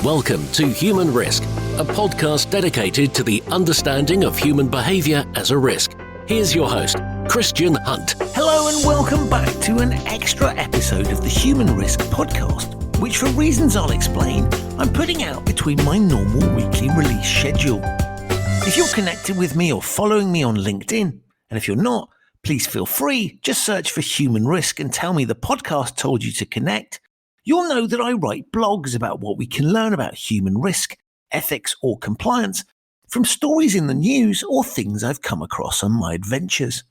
Welcome to Human Risk, a podcast dedicated to the understanding of human behaviour as a risk. Here's your host, Christian Hunt. Hello and welcome back to an extra episode of the Human Risk podcast, which for reasons I'll explain, I'm putting out between my normal weekly release schedule. If you're connected with me or following me on LinkedIn, and if you're not, please feel free, just search for Human Risk and tell me the podcast told you to connect. You'll know that I write blogs about what we can learn about human risk, ethics or compliance from stories in the news or things I've come across on my adventures.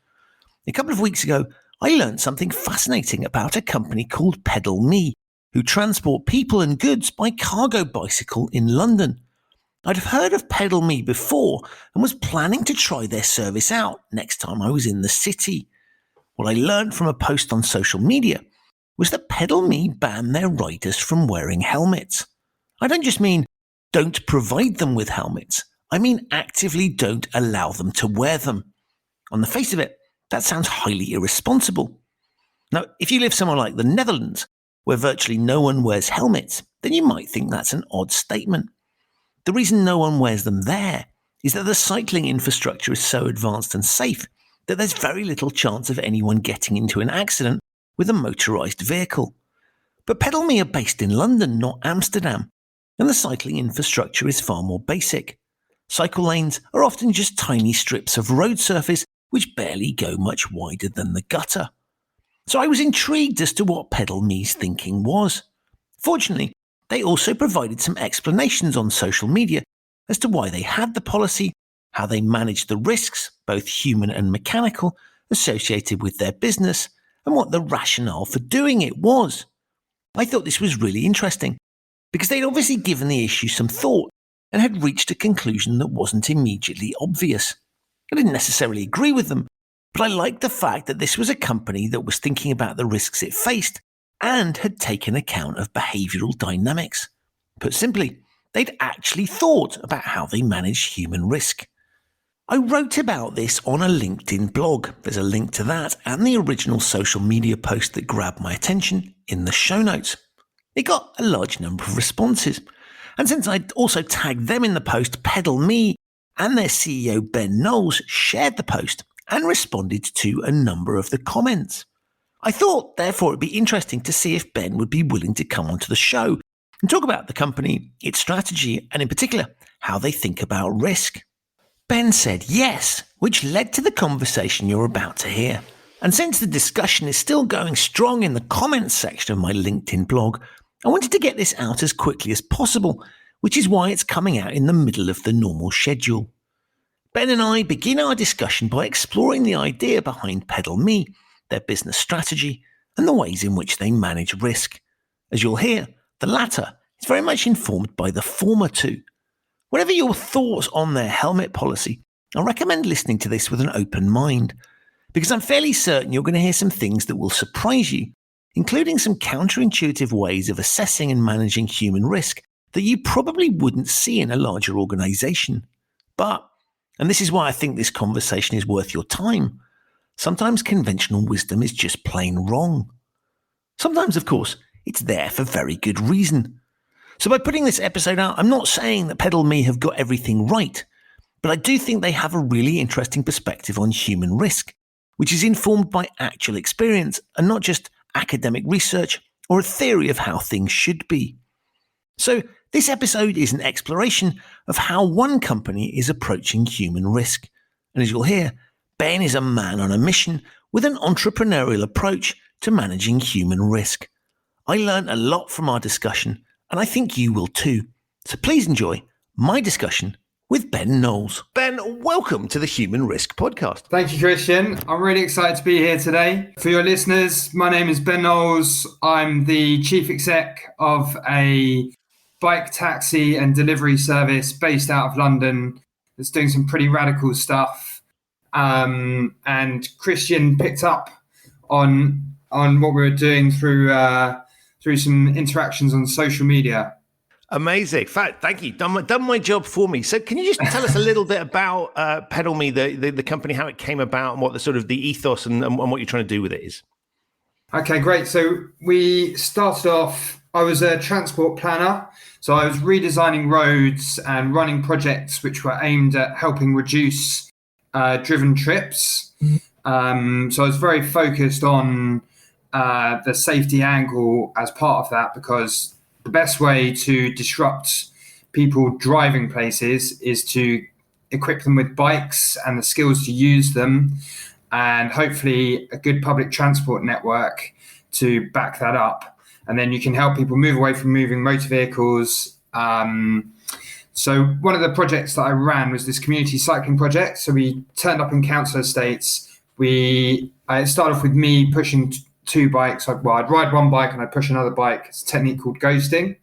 A couple of weeks ago, I learned something fascinating about a company called PedalMe, who transport people and goods by cargo bicycle in London. I'd heard of PedalMe before and was planning to try their service out next time I was in the city. What I learned from a post on social media was that PedalMe banned their riders from wearing helmets. I don't just mean don't provide them with helmets. I mean actively don't allow them to wear them. On the face of it, that sounds highly irresponsible. Now, if you live somewhere like the Netherlands, where virtually no one wears helmets, then you might think that's an odd statement. The reason no one wears them there is that the cycling infrastructure is so advanced and safe that there's very little chance of anyone getting into an accident with a motorised vehicle. But PedalMe are based in London, not Amsterdam, and the cycling infrastructure is far more basic. Cycle lanes are often just tiny strips of road surface which barely go much wider than the gutter. So I was intrigued as to what PedalMe's thinking was. Fortunately, they also provided some explanations on social media as to why they had the policy, how they managed the risks, both human and mechanical, associated with their business, and what the rationale for doing it was. I thought this was really interesting because they'd obviously given the issue some thought and had reached a conclusion that wasn't immediately obvious. I didn't necessarily agree with them, but I liked the fact that this was a company that was thinking about the risks it faced and had taken account of behavioural dynamics. Put simply, they'd actually thought about how they manage human risk. I wrote about this on a LinkedIn blog. There's a link to that and the original social media post that grabbed my attention in the show notes. It got a large number of responses. And since I'd also tagged them in the post, PedalMe and their CEO Ben Knowles shared the post and responded to a number of the comments. I thought, therefore, it'd be interesting to see if Ben would be willing to come onto the show and talk about the company, its strategy, and in particular, how they think about risk. Ben said yes, which led to the conversation you're about to hear. And since the discussion is still going strong in the comments section of my LinkedIn blog, I wanted to get this out as quickly as possible, which is why it's coming out in the middle of the normal schedule. Ben and I begin our discussion by exploring the idea behind PedalMe, their business strategy, and the ways in which they manage risk. As you'll hear, the latter is very much informed by the former two. Whatever your thoughts on their helmet policy, I recommend listening to this with an open mind, because I'm fairly certain you're going to hear some things that will surprise you, including some counterintuitive ways of assessing and managing human risk that you probably wouldn't see in a larger organisation. But, and this is why I think this conversation is worth your time, sometimes conventional wisdom is just plain wrong. Sometimes, of course, it's there for very good reason. So by putting this episode out, I'm not saying that PedalMe have got everything right, but I do think they have a really interesting perspective on human risk, which is informed by actual experience and not just academic research or a theory of how things should be. So this episode is an exploration of how one company is approaching human risk. And as you'll hear, Ben is a man on a mission with an entrepreneurial approach to managing human risk. I learned a lot from our discussion, and I think you will too. So please enjoy my discussion with Ben Knowles. Ben, welcome to the Human Risk Podcast. Thank you, Christian. I'm really excited to be here today. For your listeners, my name is Ben Knowles. I'm the chief exec of a bike taxi and delivery service based out of London that's doing some pretty radical stuff. And Christian picked up on what we were doing through some interactions on social media. Amazing. Thank you. Done my job for me. So can you just tell us a little bit about PedalMe, the company, how it came about and what the sort of the ethos and what you're trying to do with it is? Okay, great. So we started off I was a transport planner. So I was redesigning roads and running projects which were aimed at helping reduce driven trips. So I was very focused on the safety angle as part of that, because the best way to disrupt people driving places is to equip them with bikes and the skills to use them, and hopefully a good public transport network to back that up. And then you can help people move away from moving motor vehicles. So one of the projects that I ran was this community cycling project. So we turned up in council estates. It started off with me pushing two bikes. I'd ride one bike and I'd push another bike. It's a technique called ghosting,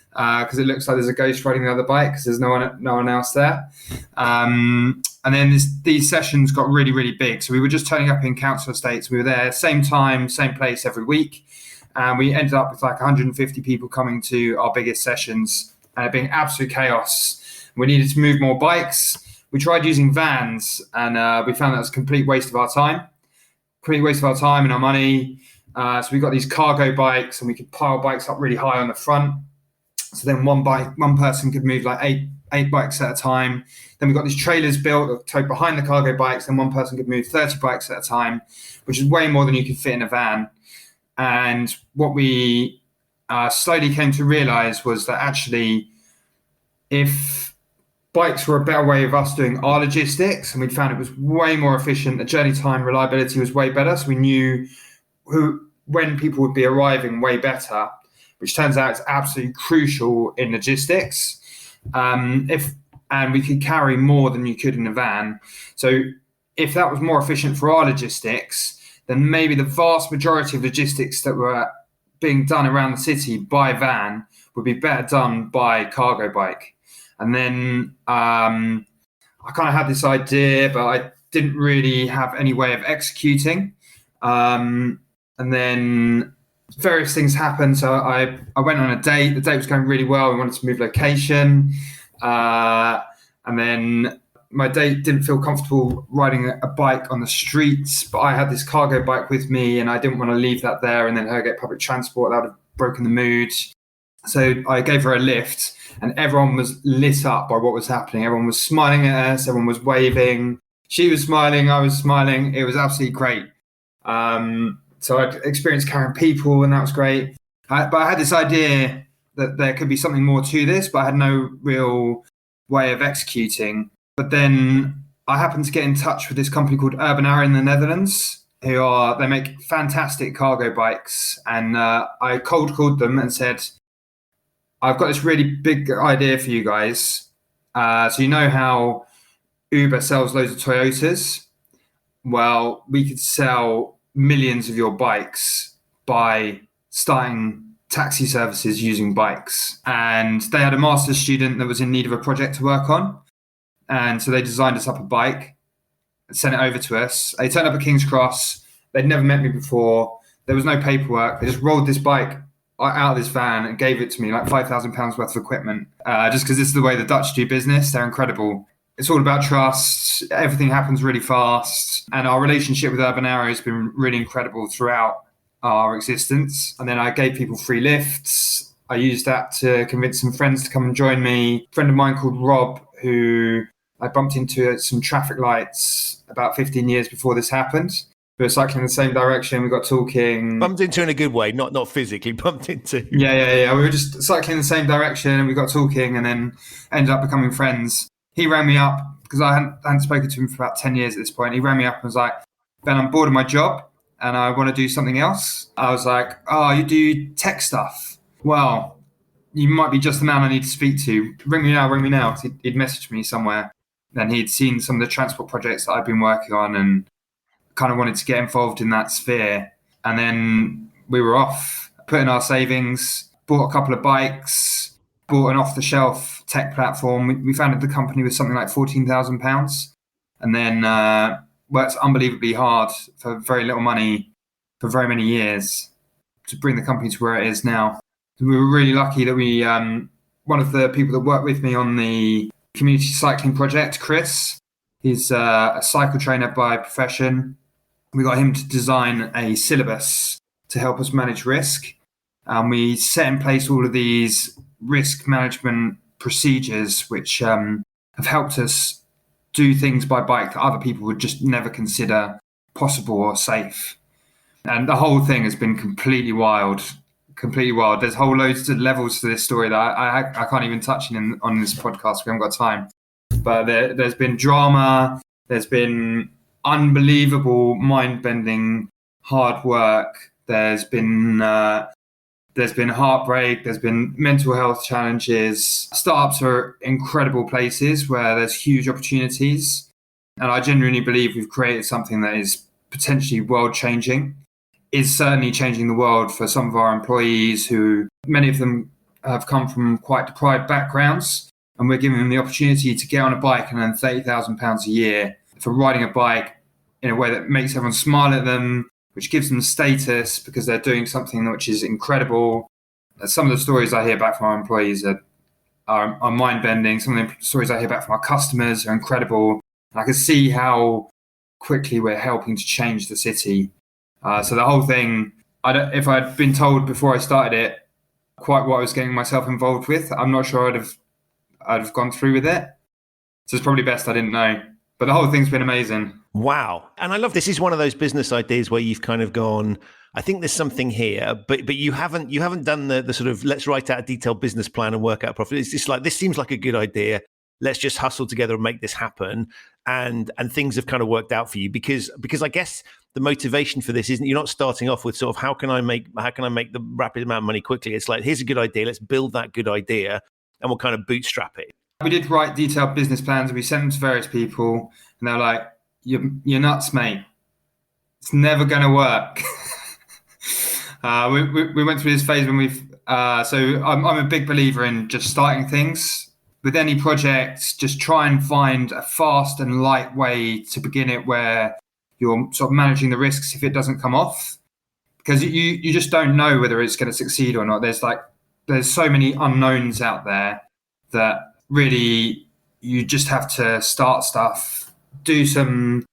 because it looks like there's a ghost riding the other bike because there's no one else there. And then these sessions got really, really big. So we were just turning up in council estates. We were there same time, same place every week. And we ended up with like 150 people coming to our biggest sessions, and it being absolute chaos. We needed to move more bikes. We tried using vans, and we found that was a complete waste of our time and our money. So we got these cargo bikes, and we could pile bikes up really high on the front. So then one person could move like eight bikes at a time. Then we got these trailers built towed behind the cargo bikes, and one person could move 30 bikes at a time, which is way more than you could fit in a van. And what we slowly came to realize was that actually, if bikes were a better way of us doing our logistics, and we found it was way more efficient, the journey time reliability was way better. So we knew when people would be arriving way better, which turns out is absolutely crucial in logistics. And we could carry more than you could in a van. So if that was more efficient for our logistics, then maybe the vast majority of logistics that were being done around the city by van would be better done by cargo bike. And then I kind of had this idea, but I didn't really have any way of executing. And then various things happened. So I went on a date. The date was going really well. We wanted to move location. And then my date didn't feel comfortable riding a bike on the streets, but I had this cargo bike with me, and I didn't want to leave that there and then her get public transport. That would have broken the mood. So I gave her a lift, and everyone was lit up by what was happening. Everyone was smiling at us. Everyone was waving. She was smiling. I was smiling. It was absolutely great. So I'd experienced carrying people, and that was great. But I had this idea that there could be something more to this, but I had no real way of executing. But then I happened to get in touch with this company called Urban Arrow in the Netherlands, they make fantastic cargo bikes. And I cold called them and said, I've got this really big idea for you guys. So you know how Uber sells loads of Toyotas? Well, we could sell millions of your bikes by starting taxi services using bikes. And they had a master's student that was in need of a project to work on. And so they designed us up a bike and sent it over to us. They turned up at King's Cross. They'd never met me before. There was no paperwork. They just rolled this bike out of this van and gave it to me, like £5,000 worth of equipment, just because this is the way the Dutch do business. They're incredible. It's all about trust. Everything happens really fast. And our relationship with Urban Arrow has been really incredible throughout our existence. And then I gave people free lifts. I used that to convince some friends to come and join me. A friend of mine called Rob, who I bumped into at some traffic lights about 15 years before this happened. We were cycling in the same direction. We got talking. Bumped into in a good way, not physically bumped into. Yeah. We were just cycling in the same direction, and we got talking, and then ended up becoming friends. He rang me up because I hadn't spoken to him for about 10 years at this point. He rang me up and was like, Ben, I'm bored of my job and I want to do something else. I was like, oh, you do tech stuff? Well, you might be just the man I need to speak to. Ring me now. He'd messaged me somewhere. Then he'd seen some of the transport projects that I've been working on and kind of wanted to get involved in that sphere. And then we were off, put in our savings, bought a couple of bikes, bought an off-the-shelf tech platform. We founded the company with something like £14,000, and then worked unbelievably hard for very little money for very many years to bring the company to where it is now. We were really lucky that we, one of the people that worked with me on the community cycling project, Chris, he's a cycle trainer by profession. We got him to design a syllabus to help us manage risk. And we set in place all of these risk management procedures, which have helped us do things by bike that other people would just never consider possible or safe. And the whole thing has been completely wild. There's whole loads of levels to this story that I can't even touch on this podcast. We haven't got time. But there's been drama. There's been unbelievable, mind-bending hard work. There's been heartbreak. There's been mental health challenges. Startups are incredible places where there's huge opportunities. And I genuinely believe we've created something that is potentially world-changing. Is certainly changing the world for some of our employees who, many of them have come from quite deprived backgrounds. And we're giving them the opportunity to get on a bike and earn £30,000 a year for riding a bike in a way that makes everyone smile at them, which gives them status because they're doing something which is incredible. Some of the stories I hear back from our employees are mind-bending. Some of the stories I hear back from our customers are incredible. And I can see how quickly we're helping to change the city. So the whole thing, if I'd been told before I started it quite what I was getting myself involved with, I'm not sure I'd have gone through with it. So it's probably best I didn't know. But the whole thing's been amazing. Wow. And I love this is one of those business ideas where you've kind of gone, I think there's something here, but you haven't done the sort of let's write out a detailed business plan and work out profit. It's just like, this seems like a good idea. Let's just hustle together and make this happen. And things have kind of worked out for you because I guess the motivation for this isn't, you're not starting off with sort of how can I make the rapid amount of money quickly. It's like, here's a good idea. Let's build that good idea and we'll kind of bootstrap it. We did write detailed business plans and we sent them to various people and they're like, you're nuts, mate. It's never going to work. We went through this phase when so I'm a big believer in just starting things. With any project, just try and find a fast and light way to begin it where you're sort of managing the risks if it doesn't come off. Because you just don't know whether it's going to succeed or not. There's so many unknowns out there that really you just have to start stuff, do some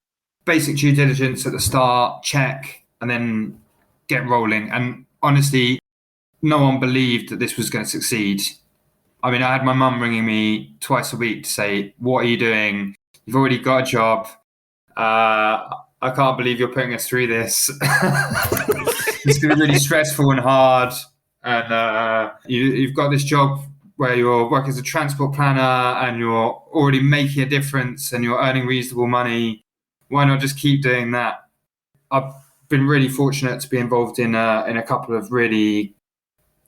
basic due diligence at the start, check, and then get rolling. And honestly, no one believed that this was going to succeed. I mean, I had my mum ringing me twice a week to say, what are you doing? You've already got a job. I can't believe you're putting us through this. It's going to be really stressful and hard. And you've got this job where you're working as a transport planner and you're already making a difference and you're earning reasonable money. Why not just keep doing that? I've been really fortunate to be involved in a couple of really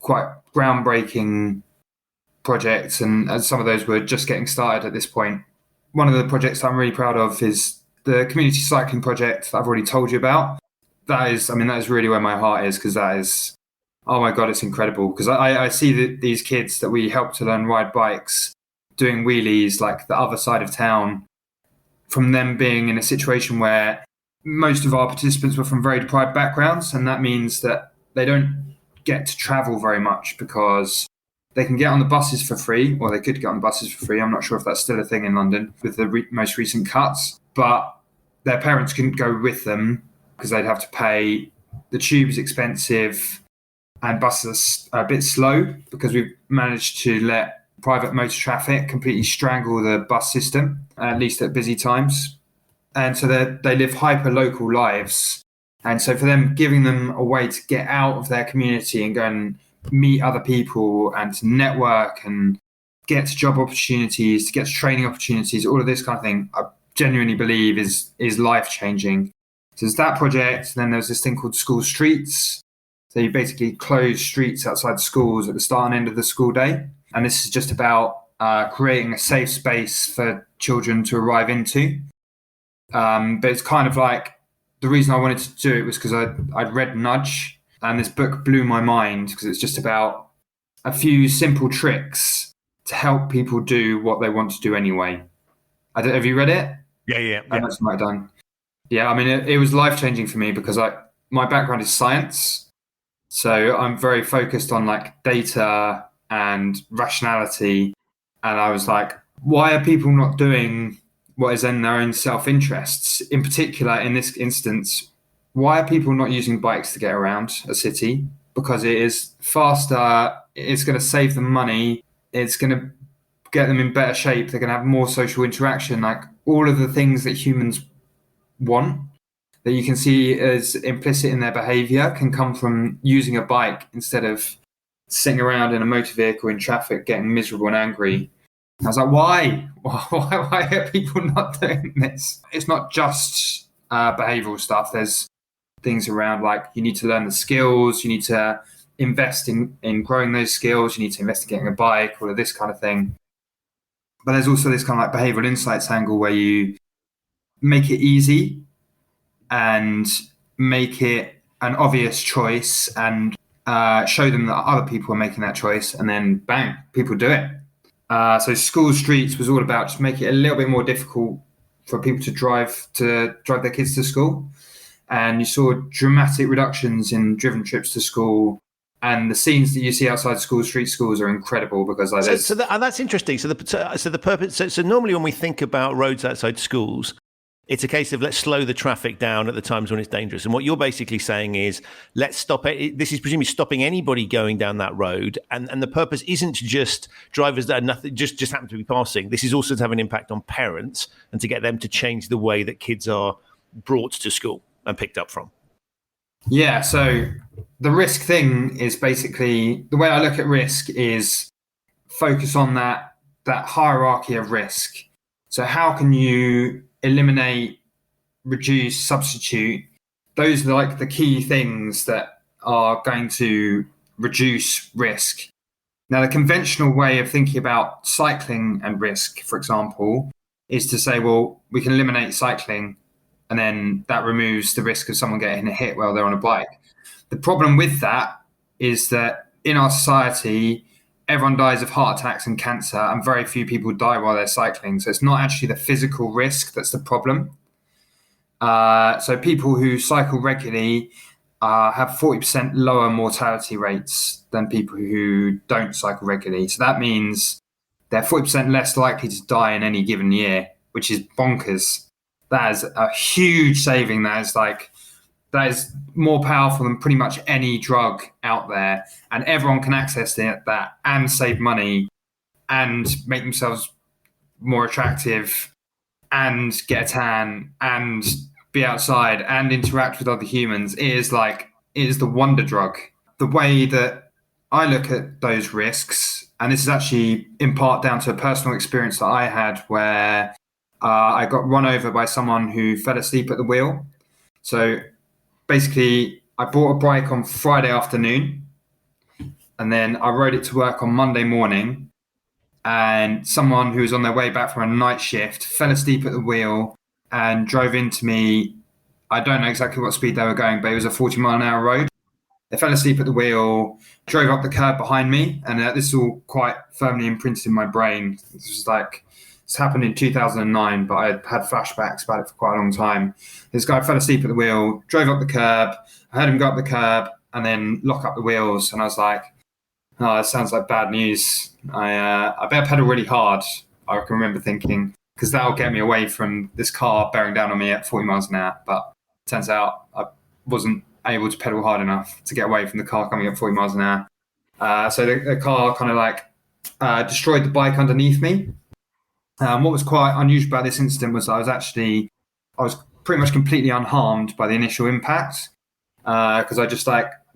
quite groundbreaking projects, and some of those were just getting started at this point. One of the projects I'm really proud of is the community cycling project that I've already told you about. That is really where my heart is, because that is, oh my God, it's incredible. Because I see these kids that we help to learn ride bikes doing wheelies like the other side of town, from them being in a situation where most of our participants were from very deprived backgrounds, and that means that they don't get to travel very much because they can get on the buses for free, or they could get on the buses for free. I'm not sure if that's still a thing in London with the most recent cuts, but their parents couldn't go with them because they'd have to pay. The tube is expensive and buses are a bit slow because we've managed to let private motor traffic completely strangle the bus system, at least at busy times. And so they live hyper-local lives. And so for them, giving them a way to get out of their community and go and meet other people and to network and get to job opportunities, to get to training opportunities, all of this kind of thing, I genuinely believe is life-changing. So there's that project. Then there's this thing called School Streets. So you basically close streets outside schools at the start and end of the school day. And this is just about creating a safe space for children to arrive into. But it's kind of like, the reason I wanted to do it was because I'd read Nudge, and this book blew my mind because it's just about a few simple tricks to help people do what they want to do anyway. Have you read it? Yeah. That's what I've done. Yeah, I mean, it was life-changing for me because my background is science. So I'm very focused on like data and rationality. And I was like, why are people not doing what is in their own self-interests? In particular, in this instance, why are people not using bikes to get around a city? because it is faster, it's going to save them money, it's going to get them in better shape, they're going to have more social interaction, like all of the things that humans want that you can see as implicit in their behavior can come from using a bike instead of sitting around in a motor vehicle in traffic getting miserable and angry. I was like, why? Why are people not doing this? It's not just behavioral stuff. There's things around like you need to learn the skills, you need to invest in growing those skills, you need to invest in getting a bike, all of this kind of thing. But there's also this kind of like behavioral insights angle where you make it easy and make it an obvious choice and show them that other people are making that choice, and then bang, people do it. So School Streets was all about just making it a little bit more difficult for people to drive their kids to school. And you saw dramatic reductions in driven trips to school. And the scenes that you see outside street schools are incredible because like that's interesting. So the purpose. So normally when we think about roads outside schools, it's a case of let's slow the traffic down at the times when it's dangerous. And what you're basically saying is let's stop it. This is presumably stopping anybody going down that road. And the purpose isn't just drivers that are nothing, just happen to be passing. This is also to have an impact on parents and to get them to change the way that kids are brought to school and picked up from. Yeah. So the risk thing is basically the way I look at risk is focus on that hierarchy of risk. So how can you eliminate, reduce, substitute? Those are like the key things that are going to reduce risk. Now, the conventional way of thinking about cycling and risk, for example, is to say, well, we can eliminate cycling and then that removes the risk of someone getting hit while they're on a bike. The problem with that is that in our society, everyone dies of heart attacks and cancer, and very few people die while they're cycling. So it's not actually the physical risk that's the problem. So people who cycle regularly have 40% lower mortality rates than people who don't cycle regularly. So that means they're 40% less likely to die in any given year, which is bonkers. That is a huge saving. That is more powerful than pretty much any drug out there, and everyone can access that and save money and make themselves more attractive and get a tan and be outside and interact with other humans. It is the wonder drug. The way that I look at those risks, and this is actually in part down to a personal experience that I had where I got run over by someone who fell asleep at the wheel. So basically, I bought a bike on Friday afternoon, and then I rode it to work on Monday morning, and someone who was on their way back from a night shift fell asleep at the wheel and drove into me. I don't know exactly what speed they were going, but it was a 40-mile-an-hour road. They fell asleep at the wheel, drove up the curb behind me, and this is all quite firmly imprinted in my brain. It's happened in 2009, but I had flashbacks about it for quite a long time. This guy fell asleep at the wheel, drove up the curb. I heard him go up the curb and then lock up the wheels. And I was like, oh, that sounds like bad news. I better pedal really hard, I can remember thinking, because that'll get me away from this car bearing down on me at 40 miles an hour. But it turns out I wasn't able to pedal hard enough to get away from the car coming at 40 miles an hour. So the car kind of destroyed the bike underneath me. What was quite unusual about this incident was I was pretty much completely unharmed by the initial impact because I just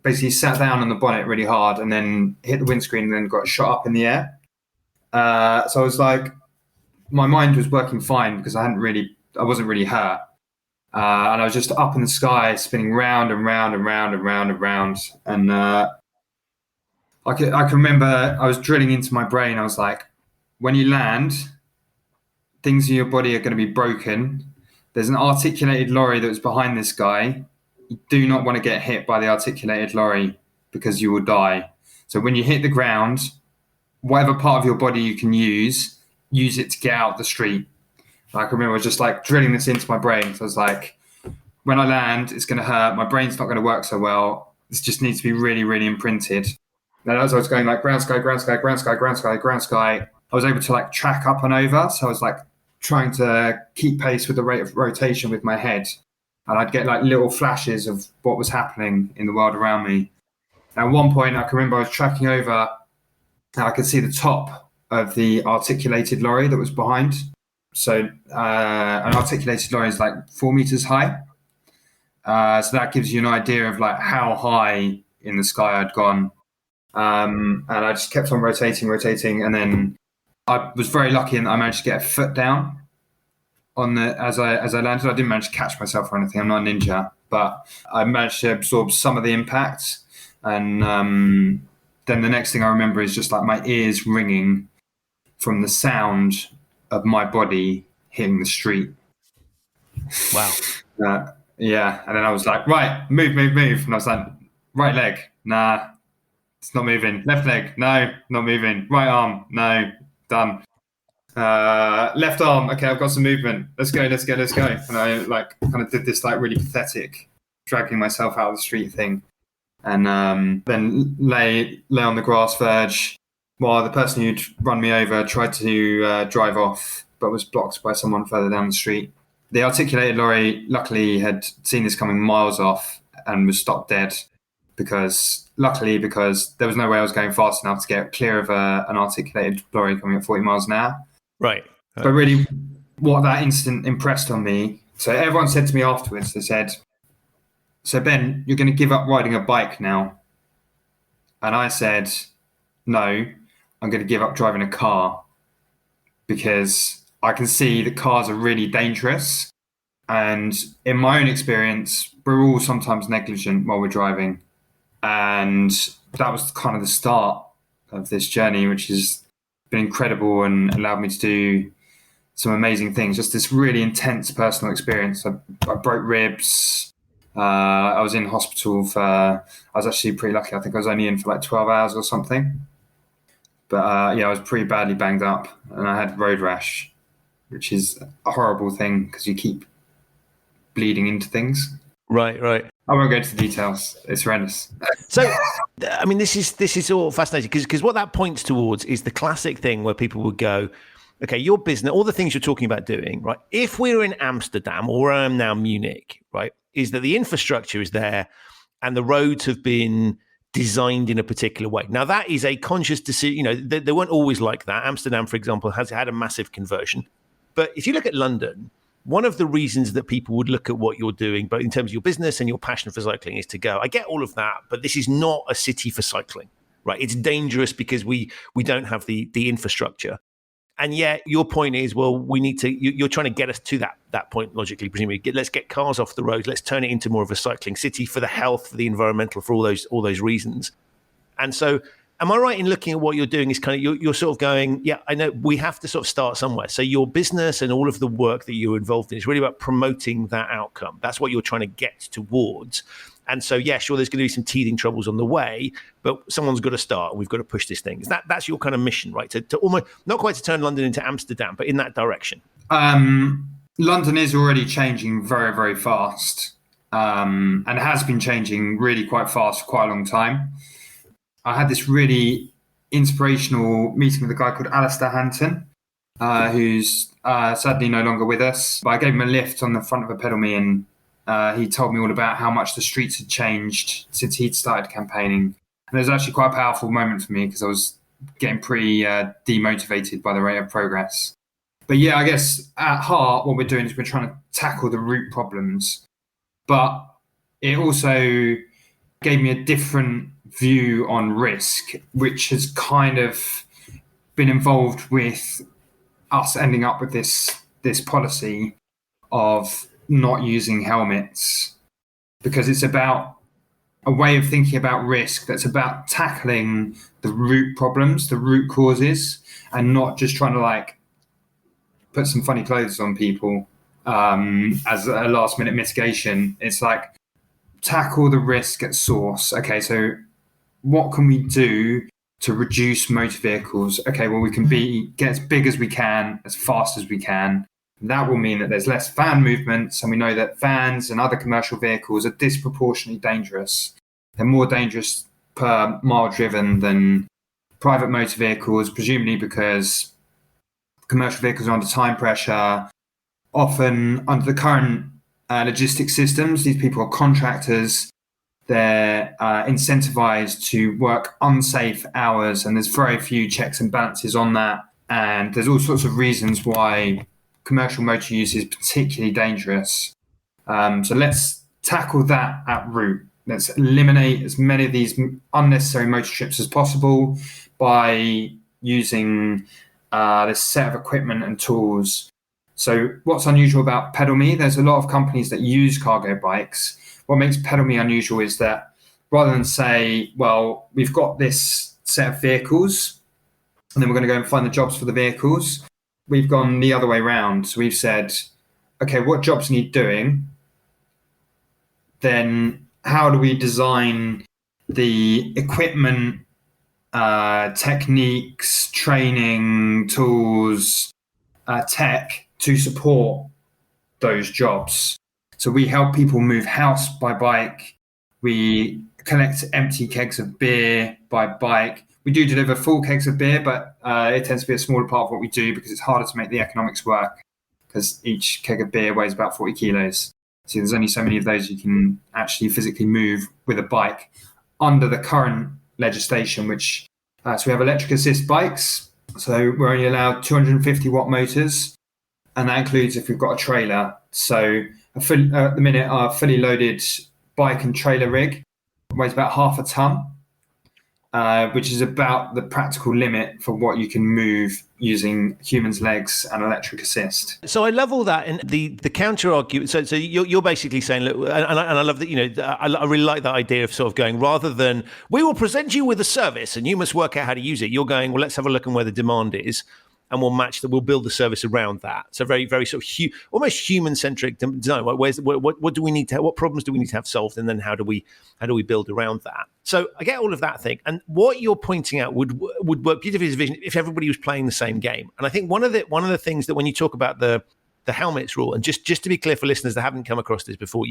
basically sat down on the bonnet really hard and then hit the windscreen and then got shot up in the air. So I was my mind was working fine because I wasn't really hurt. And I was just up in the sky spinning round and round and round and round and round. And I can remember I was drilling into my brain. I was like, when you land, things in your body are going to be broken. There's an articulated lorry that was behind this guy. You do not want to get hit by the articulated lorry because you will die. So when you hit the ground, whatever part of your body you can use it to get out the street. I can remember I was just drilling this into my brain. So I was like, when I land, it's going to hurt. My brain's not going to work so well. This just needs to be really, really imprinted. And as I was going ground, sky, ground, sky, ground, sky, ground, sky, ground, sky, I was able to track up and over. So I was trying to keep pace with the rate of rotation with my head. And I'd get little flashes of what was happening in the world around me. At one point, I can remember I was tracking over and I could see the top of the articulated lorry that was behind. So an articulated lorry is like 4 meters high. So that gives you an idea of like how high in the sky I'd gone. And I just kept on rotating. And then I was very lucky and I managed to get a foot down on the as I landed. I didn't manage to catch myself or anything. I'm not a ninja, but I managed to absorb some of the impact. And then the next thing I remember is just like my ears ringing from the sound of my body hitting the street. Wow. Yeah. And then I was like, right, move. And I was like, right leg, nah, it's not moving. Left leg, no, not moving. Right arm, no, done. Left arm, okay, I've got some movement. Let's go. And I like kind of did this like really pathetic dragging myself out of the street thing. And then lay on the grass verge while the person who'd run me over tried to drive off, but was blocked by someone further down the street. The articulated lorry luckily had seen this coming miles off and was stopped dead because there was no way I was going fast enough to get clear of an articulated lorry coming at 40 miles an hour. Right. But really what that incident impressed on me, so everyone said to me afterwards, they said, so Ben, you're going to give up riding a bike now? And I said, no, I'm going to give up driving a car because I can see that cars are really dangerous. And in my own experience, we're all sometimes negligent while we're driving. And that was kind of the start of this journey, which has been incredible and allowed me to do some amazing things. Just this really intense personal experience. I broke ribs. I was in hospital I was actually pretty lucky. I think I was only in for like 12 hours or something. But I was pretty badly banged up and I had road rash, which is a horrible thing because you keep bleeding into things. Right. I won't go into the details. It's horrendous. So, I mean, this is all fascinating because what that points towards is the classic thing where people would go, okay, your business, all the things you're talking about doing, right? If we're in Amsterdam or I am now Munich, right, is that the infrastructure is there and the roads have been designed in a particular way. Now, that is a conscious decision. They weren't always like that. Amsterdam, for example, has had a massive conversion. But if you look at London, one of the reasons that people would look at what you're doing, both in terms of your business and your passion for cycling, is to go, I get all of that, but this is not a city for cycling, right? It's dangerous because we don't have the infrastructure. And yet your point is, well, we need to, you're trying to get us to that point, logically, presumably. Let's get cars off the road. Let's turn it into more of a cycling city for the health, for the environmental, for all those reasons. And so am I right in looking at what you're doing is kind of, you're sort of going, yeah, I know we have to sort of start somewhere. So your business and all of the work that you're involved in is really about promoting that outcome. That's what you're trying to get towards. And so, yeah, sure, there's going to be some teething troubles on the way, but someone's got to start and we've got to push this thing. That's your kind of mission, right? To almost, not quite to turn London into Amsterdam, but in that direction. London is already changing very, very fast and has been changing really quite fast for quite a long time. I had this really inspirational meeting with a guy called Alistair Hanton, who's sadly no longer with us. But I gave him a lift on the front of a PedalMe and he told me all about how much the streets had changed since he'd started campaigning. And it was actually quite a powerful moment for me because I was getting pretty demotivated by the rate of progress. But yeah, I guess at heart, what we're doing is we're trying to tackle the root problems. But it also gave me a different view on risk, which has kind of been involved with us ending up with this policy of not using helmets, because it's about a way of thinking about risk that's about tackling the root problems, the root causes, and not just trying to like put some funny clothes on people as a last minute mitigation. It's like tackle the risk at source. Okay, so what can we do to reduce motor vehicles? Okay, well, we can get as big as we can, as fast as we can. That will mean that there's less van movements, and we know that vans and other commercial vehicles are disproportionately dangerous. They're more dangerous per mile driven than private motor vehicles, presumably because commercial vehicles are under time pressure. Often under the current logistics systems, these people are contractors. They're incentivized to work unsafe hours, and there's very few checks and balances on that. And there's all sorts of reasons why commercial motor use is particularly dangerous. So let's tackle that at root. Let's eliminate as many of these unnecessary motor trips as possible by using this set of equipment and tools. So what's unusual about PedalMe? There's a lot of companies that use cargo bikes. What makes PedalMe unusual is that rather than say, well, we've got this set of vehicles, and then we're going to go and find the jobs for the vehicles, we've gone the other way around. So we've said, okay, what jobs need doing? Then how do we design the equipment, techniques, training, tools, tech to support those jobs? So we help people move house by bike. We collect empty kegs of beer by bike. We do deliver full kegs of beer, but it tends to be a smaller part of what we do because it's harder to make the economics work, because each keg of beer weighs about 40 kilos. So there's only so many of those you can actually physically move with a bike under the current legislation, which so we have electric assist bikes. So we're only allowed 250 watt motors, and that includes if we've got a trailer. So at the minute, our fully loaded bike and trailer rig weighs about half a ton, which is about the practical limit for what you can move using humans' legs and electric assist. So I love all that, and the counter argument. So you're basically saying, look, and I love that. I really like that idea of sort of going, rather than we will present you with a service and you must work out how to use it. You're going, well, let's have a look on where the demand is, and we'll match that. We'll build the service around that. So very, very sort of almost human-centric design. What do we need to? What problems do we need to have solved, and then how do we build around that? So I get all of that thing, and what you're pointing out would work beautifully as a vision if everybody was playing the same game. And I think one of the things that when you talk about the helmets rule, and just to be clear for listeners that haven't come across this before,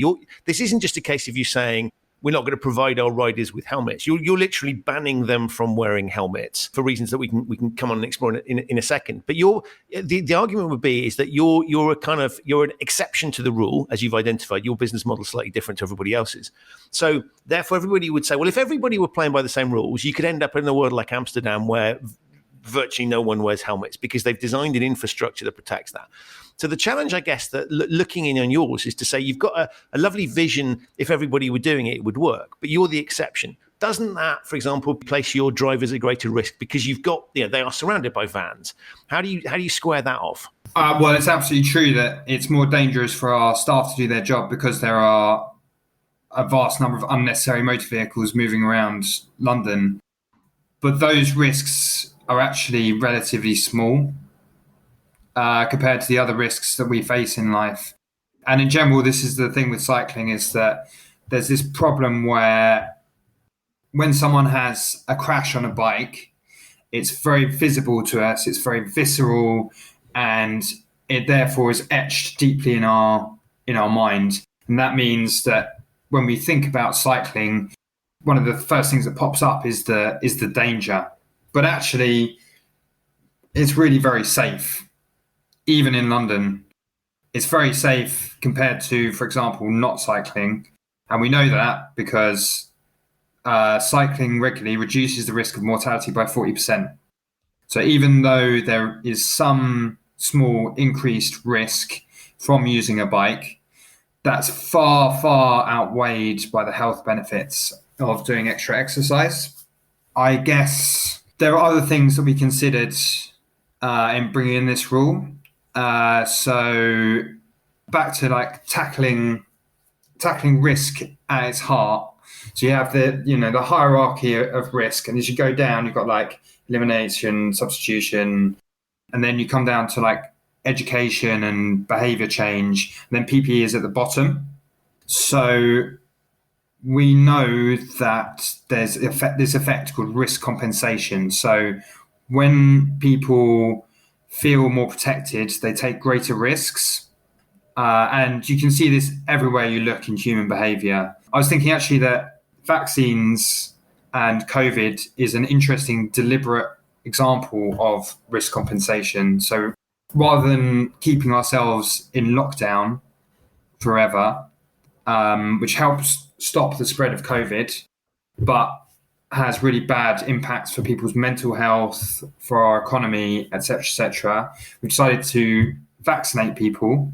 this isn't just a case of you saying we're not going to provide our riders with helmets. You're literally banning them from wearing helmets for reasons that we can come on and explore in a second. But the argument would be is that you're an exception to the rule, as you've identified. Your business model is slightly different to everybody else's. So therefore, everybody would say, well, if everybody were playing by the same rules, you could end up in a world like Amsterdam where virtually no one wears helmets because they've designed an infrastructure that protects that. So the challenge, I guess, that looking in on yours is to say you've got a lovely vision. If everybody were doing it, it would work, but you're the exception. Doesn't that, for example, place your drivers at greater risk because you've got, they are surrounded by vans? How do you square that off? Well, it's absolutely true that it's more dangerous for our staff to do their job because there are a vast number of unnecessary motor vehicles moving around London. But those risks are actually relatively small compared to the other risks that we face in life. And in general, this is the thing with cycling, is that there's this problem where when someone has a crash on a bike, it's very visible to us, it's very visceral, and it therefore is etched deeply in our mind. And that means that when we think about cycling, one of the first things that pops up is the danger. But actually, it's really very safe. Even in London, it's very safe compared to, for example, not cycling. And we know that because cycling regularly reduces the risk of mortality by 40%. So even though there is some small increased risk from using a bike, that's far, far outweighed by the health benefits of doing extra exercise. I guess there are other things that we considered in bringing in this rule. So back to tackling risk at its heart. So you have the hierarchy of risk, and as you go down, you've got elimination, substitution, and then you come down to education and behavior change, and then PPE is at the bottom. So we know that there's this effect called risk compensation. So when people feel more protected, they take greater risks. And you can see this everywhere you look in human behavior. I was thinking actually that vaccines and COVID is an interesting, deliberate example of risk compensation. So rather than keeping ourselves in lockdown forever, which helps stop the spread of COVID, but has really bad impacts for people's mental health, for our economy, etc., etc. We decided to vaccinate people,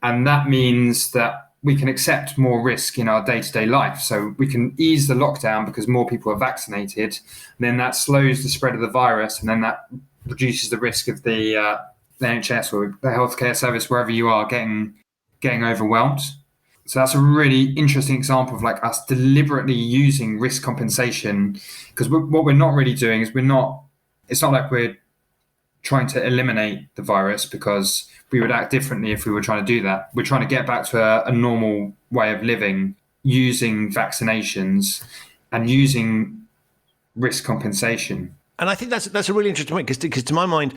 and that means that we can accept more risk in our day-to-day life. So we can ease the lockdown because more people are vaccinated, and then that slows the spread of the virus, and then that reduces the risk of the NHS or the healthcare service, wherever you are, getting overwhelmed. So that's a really interesting example of like us deliberately using risk compensation, because what we're not really doing is it's not like we're trying to eliminate the virus, because we would act differently if we were trying to do that. We're trying to get back to a normal way of living using vaccinations and using risk compensation. And I think that's a really interesting point, because to my mind,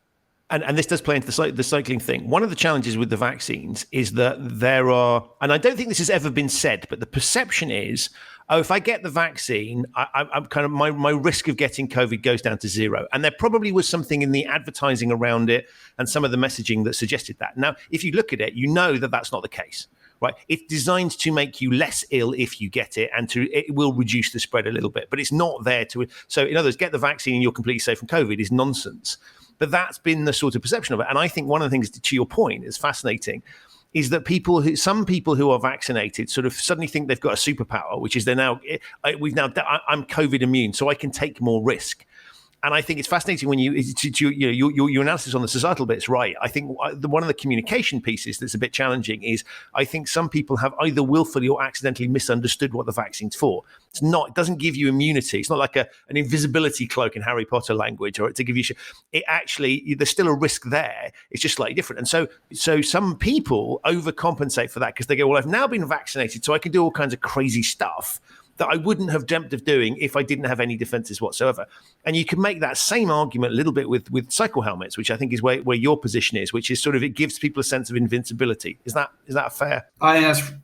and this does play into the cycling thing. One of the challenges with the vaccines is that there are, and I don't think this has ever been said, but the perception is, oh, if I get the vaccine, I'm kind of my risk of getting COVID goes down to zero. And there probably was something in the advertising around it and some of the messaging that suggested that. Now, if you look at it, you know that that's not the case. Right, it's designed to make you less ill if you get it, and it will reduce the spread a little bit, but it's not there to. So, in other words, get the vaccine and you're completely safe from COVID is nonsense. But that's been the sort of perception of it. And I think one of the things, to your point, is fascinating, is that some people who are vaccinated sort of suddenly think they've got a superpower, which is I'm COVID immune, so I can take more risk. And I think it's fascinating when your analysis on the societal bit's right. I think one of the communication pieces that's a bit challenging is I think some people have either willfully or accidentally misunderstood what the vaccine's for. It doesn't give you immunity. It's not like an invisibility cloak in Harry Potter language, or to give you. It actually, there's still a risk there. It's just slightly different. And so some people overcompensate for that because they go, well, I've now been vaccinated, so I can do all kinds of crazy stuff that I wouldn't have dreamt of doing if I didn't have any defenses whatsoever. And you can make that same argument a little bit with cycle helmets, which I think is where your position is, which is sort of, it gives people a sense of invincibility. Is that fair? I think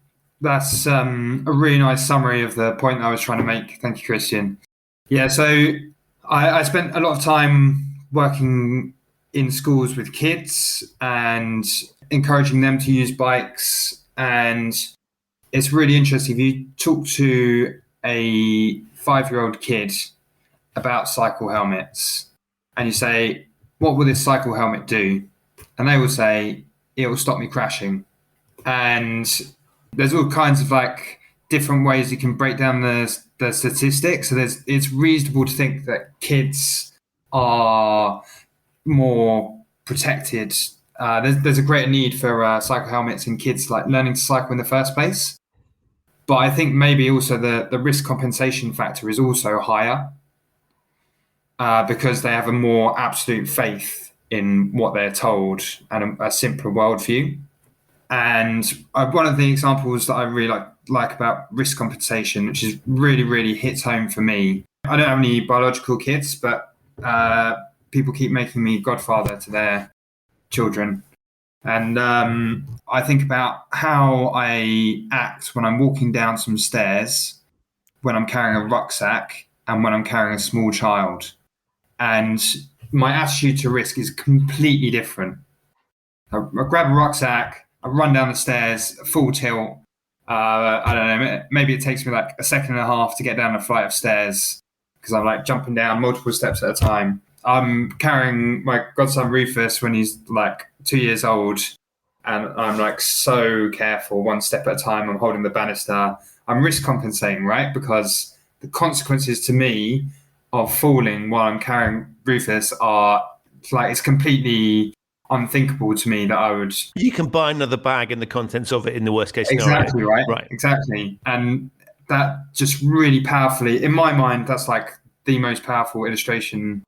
that's a really nice summary of the point that I was trying to make. Thank you, Christian. Yeah, so I spent a lot of time working in schools with kids and encouraging them to use bikes. And it's really interesting. If you talk to a 5-year-old kid about cycle helmets and you say, what will this cycle helmet do? And they will say, it will stop me crashing. And there's all kinds of like different ways you can break down the statistics. So it's reasonable to think that kids are more protected. There's a greater need for cycle helmets in kids like learning to cycle in the first place. But I think maybe also the risk compensation factor is also higher because they have a more absolute faith in what they're told and a simpler worldview. And one of the examples that I really like about risk compensation, which is really, really hits home for me. I don't have any biological kids, but people keep making me godfather to their children. And I think about how I act when I'm walking down some stairs, when I'm carrying a rucksack, and when I'm carrying a small child. And my attitude to risk is completely different. I grab a rucksack, I run down the stairs, full tilt. I don't know, maybe it takes me like a second and a half to get down a flight of stairs because I'm like jumping down multiple steps at a time. I'm carrying my godson Rufus when he's like 2 years old, and I'm like so careful, one step at a time. I'm holding the banister. I'm risk compensating, right? Because the consequences to me of falling while I'm carrying Rufus are like, it's completely unthinkable to me that I would. You can buy another bag and the contents of it in the worst case scenario. Exactly, right? Right. Exactly. And that just really powerfully, in my mind, that's like the most powerful illustration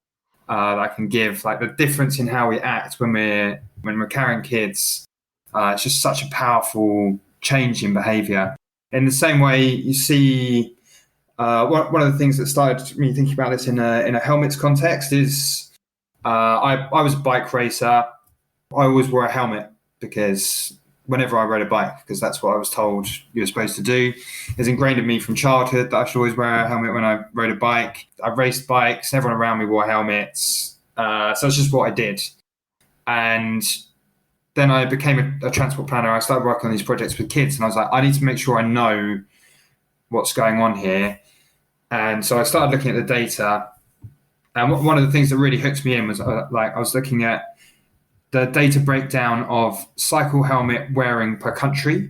that I can give, like the difference in how we act when we're carrying kids. It's just such a powerful change in behaviour. In the same way, you see, one of the things that started me thinking about this in a helmets context is I was a bike racer. I always wore a helmet because whenever I rode a bike, because that's what I was told you were supposed to do. It's ingrained in me from childhood that I should always wear a helmet when I rode a bike. I raced bikes, everyone around me wore helmets. So it's just what I did. And then I became a transport planner. I started working on these projects with kids, and I was like, I need to make sure I know what's going on here. And so I started looking at the data. And one of the things that really hooked me in was I was looking at the data breakdown of cycle helmet wearing per country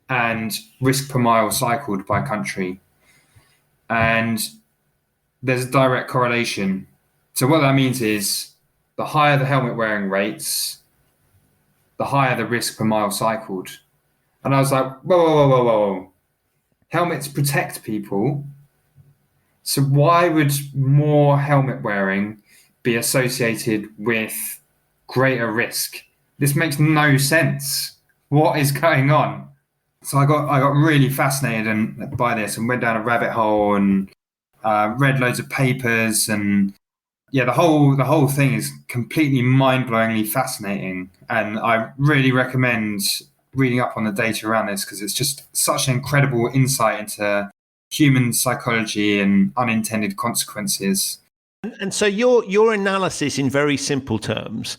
and risk per mile cycled by country. And there's a direct correlation. So what that means is the higher the helmet wearing rates, the higher the risk per mile cycled. And I was like, whoa. Helmets protect people. So why would more helmet wearing be associated with greater risk? This makes no sense. What is going on? So I got really fascinated by this and went down a rabbit hole and read loads of papers, and yeah, the whole thing is completely mind-blowingly fascinating. And I really recommend reading up on the data around this because it's just such an incredible insight into human psychology and unintended consequences. And so your analysis in very simple terms.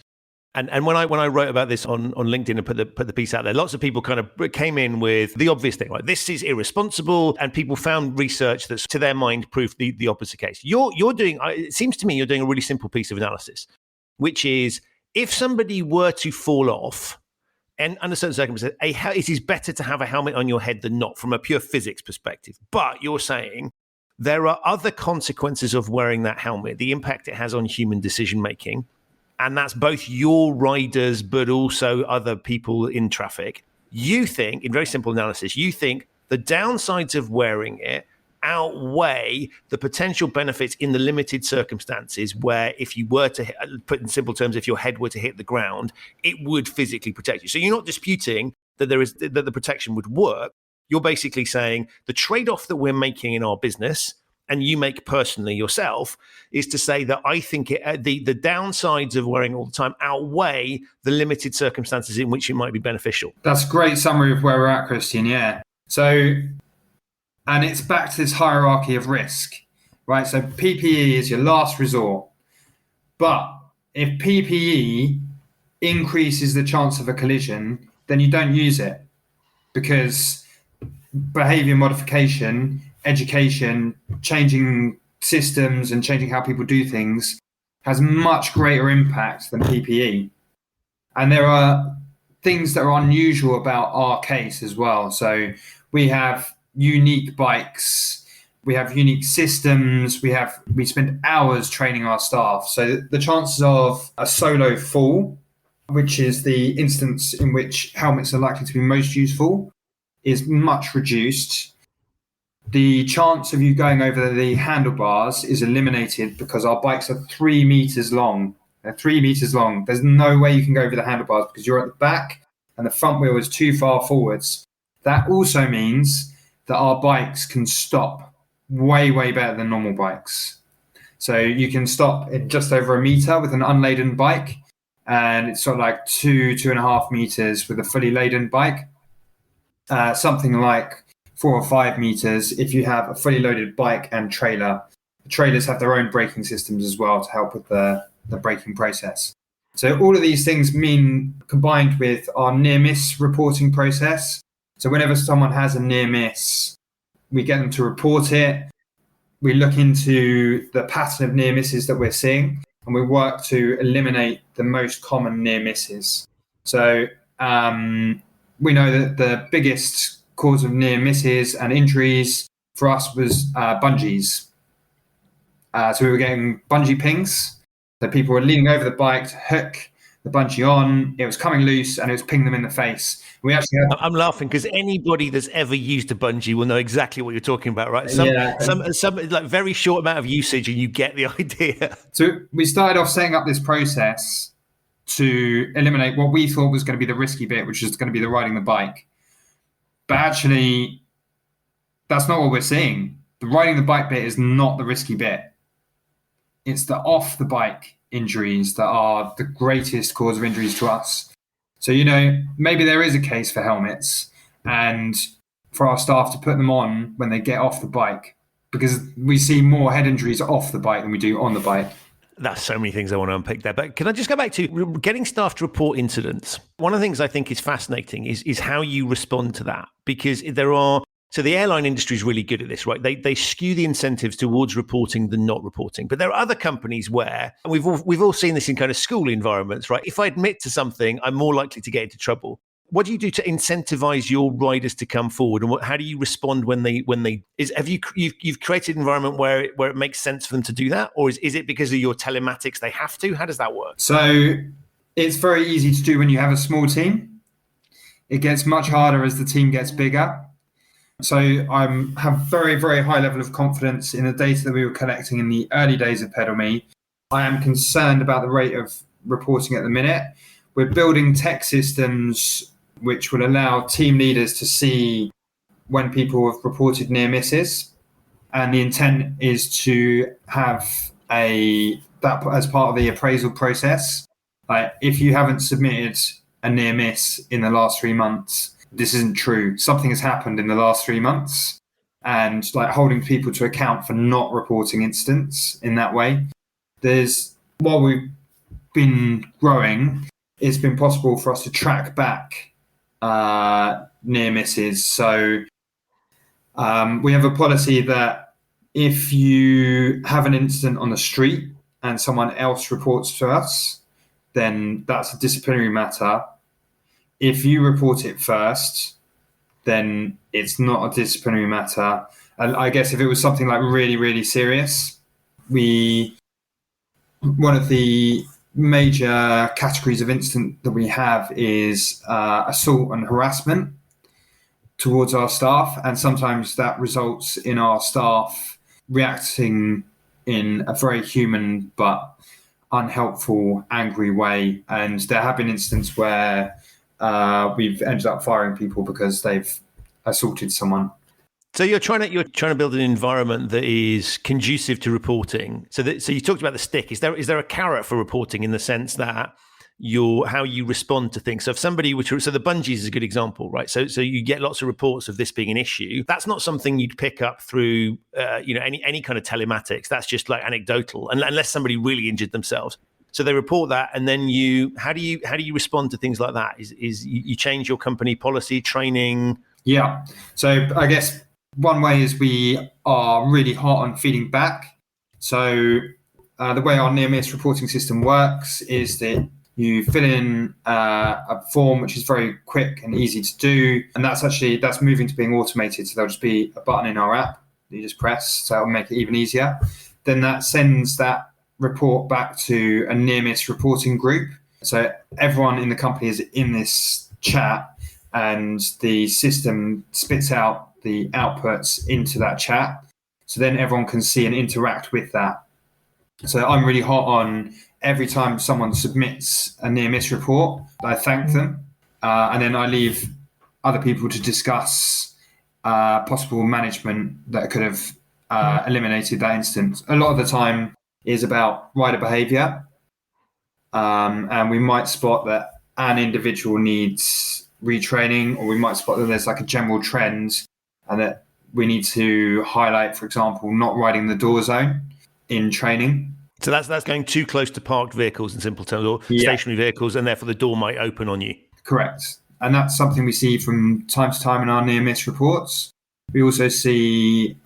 And when I wrote about this on LinkedIn and put the piece out there, lots of people kind of came in with the obvious thing, like this is irresponsible, and people found research that's to their mind proved the opposite case. You're doing, it seems to me, you're doing a really simple piece of analysis, which is if somebody were to fall off, and under certain circumstances, it is better to have a helmet on your head than not from a pure physics perspective. But you're saying there are other consequences of wearing that helmet, the impact it has on human decision making. And that's both your riders, but also other people in traffic. You think, in very simple analysis, you think the downsides of wearing it outweigh the potential benefits in the limited circumstances where if you were to, put in simple terms, if your head were to hit the ground, it would physically protect you. So you're not disputing that that the protection would work. You're basically saying the trade-off that we're making in our business, and you make personally yourself, is to say that I think the downsides of wearing all the time outweigh the limited circumstances in which it might be beneficial. That's a great summary of where we're at, Christian. Yeah. So, and it's back to this hierarchy of risk, right? So PPE is your last resort. But if PPE increases the chance of a collision, then you don't use it, because behavior modification, education, changing systems and changing how people do things has much greater impact than PPE. And there are things that are unusual about our case as well. So we have unique bikes, we have unique systems, we spend hours training our staff. So the chances of a solo fall, which is the instance in which helmets are likely to be most useful, is much reduced. The chance of you going over the handlebars is eliminated because our bikes are 3 meters long. They're 3 meters long. There's no way you can go over the handlebars because you're at the back and the front wheel is too far forwards. That also means that our bikes can stop way, way better than normal bikes. So you can stop in just over a meter with an unladen bike, and it's sort of like 2.5 meters with a fully laden bike. Something like 4 or 5 meters if you have a fully loaded bike and trailer. The trailers have their own braking systems as well to help with the braking process. So all of these things mean, combined with our near miss reporting process. So whenever someone has a near miss, we get them to report it. We look into the pattern of near misses that we're seeing, and we work to eliminate the most common near misses. So we know that the biggest cause of near misses and injuries for us was bungees. So we were getting bungee pings. So people were leaning over the bike to hook the bungee on. It was coming loose and it was pinging them in the face. I'm laughing because anybody that's ever used a bungee will know exactly what you're talking about, right? Some like very short amount of usage and you get the idea. So we started off setting up this process to eliminate what we thought was going to be the risky bit, which is going to be the riding the bike. But actually, that's not what we're seeing. The riding the bike bit is not the risky bit. It's the off the bike injuries that are the greatest cause of injuries to us. So, maybe there is a case for helmets and for our staff to put them on when they get off the bike, because we see more head injuries off the bike than we do on the bike. That's so many things I want to unpick there. But can I just go back to getting staff to report incidents? One of the things I think is fascinating is how you respond to that, because there are So the airline industry is really good at this, right? They skew the incentives towards reporting than not reporting. But there are other companies where, and we've all seen this in kind of school environments, right? If I admit to something, I'm more likely to get into trouble. What do you do to incentivize your riders to come forward, and how do you respond when you've created an environment where it makes sense for them to do that, or is it because of your telematics they have to? How does that work? So it's very easy to do when you have a small team. It gets much harder as the team gets bigger. So I have very, very high level of confidence in the data that we were collecting in the early days of PedalMe. I am concerned about the rate of reporting at the minute. We're building tech systems which will allow team leaders to see when people have reported near misses. And the intent is to have that as part of the appraisal process. Like, if you haven't submitted a near miss in the last 3 months, this isn't true. Something has happened in the last 3 months, and like holding people to account for not reporting incidents in that way. While we've been growing, it's been possible for us to track back near misses. So we have a policy that if you have an incident on the street and someone else reports to us, then that's a disciplinary matter. If you report it first, then it's not a disciplinary matter. And I guess if it was something like really, really serious, one of the major categories of incident that we have is assault and harassment towards our staff. And sometimes that results in our staff reacting in a very human but unhelpful, angry way. And there have been instances where we've ended up firing people because they've assaulted someone. So you're trying to build an environment that is conducive to reporting. So you talked about the stick. Is there a carrot for reporting in the sense that how you respond to things? So if somebody so the bungees is a good example, right? So you get lots of reports of this being an issue. That's not something you'd pick up through any kind of telematics. That's just like anecdotal, unless somebody really injured themselves. So they report that, and then how do you respond to things like that? Is you change your company policy, training? Yeah. So I guess one way is we are really hot on feeding back. So the way our near miss reporting system works is that you fill in a form which is very quick and easy to do, and that's moving to being automated. So there'll just be a button in our app that you just press, so that'll make it even easier. Then that sends that report back to a near miss reporting group. So everyone in the company is in this chat, and the system spits out the outputs into that chat. So then everyone can see and interact with that. So I'm really hot on every time someone submits a near miss report, I thank them. And then I leave other people to discuss possible management that could have eliminated that instance. A lot of the time is about rider behavior. And we might spot that an individual needs retraining, or we might spot that there's like a general trend and that we need to highlight, for example, not riding the door zone in training. So that's going too close to parked vehicles in simple terms, or stationary vehicles, and therefore the door might open on you. Correct. And that's something we see from time to time in our near miss reports. We also see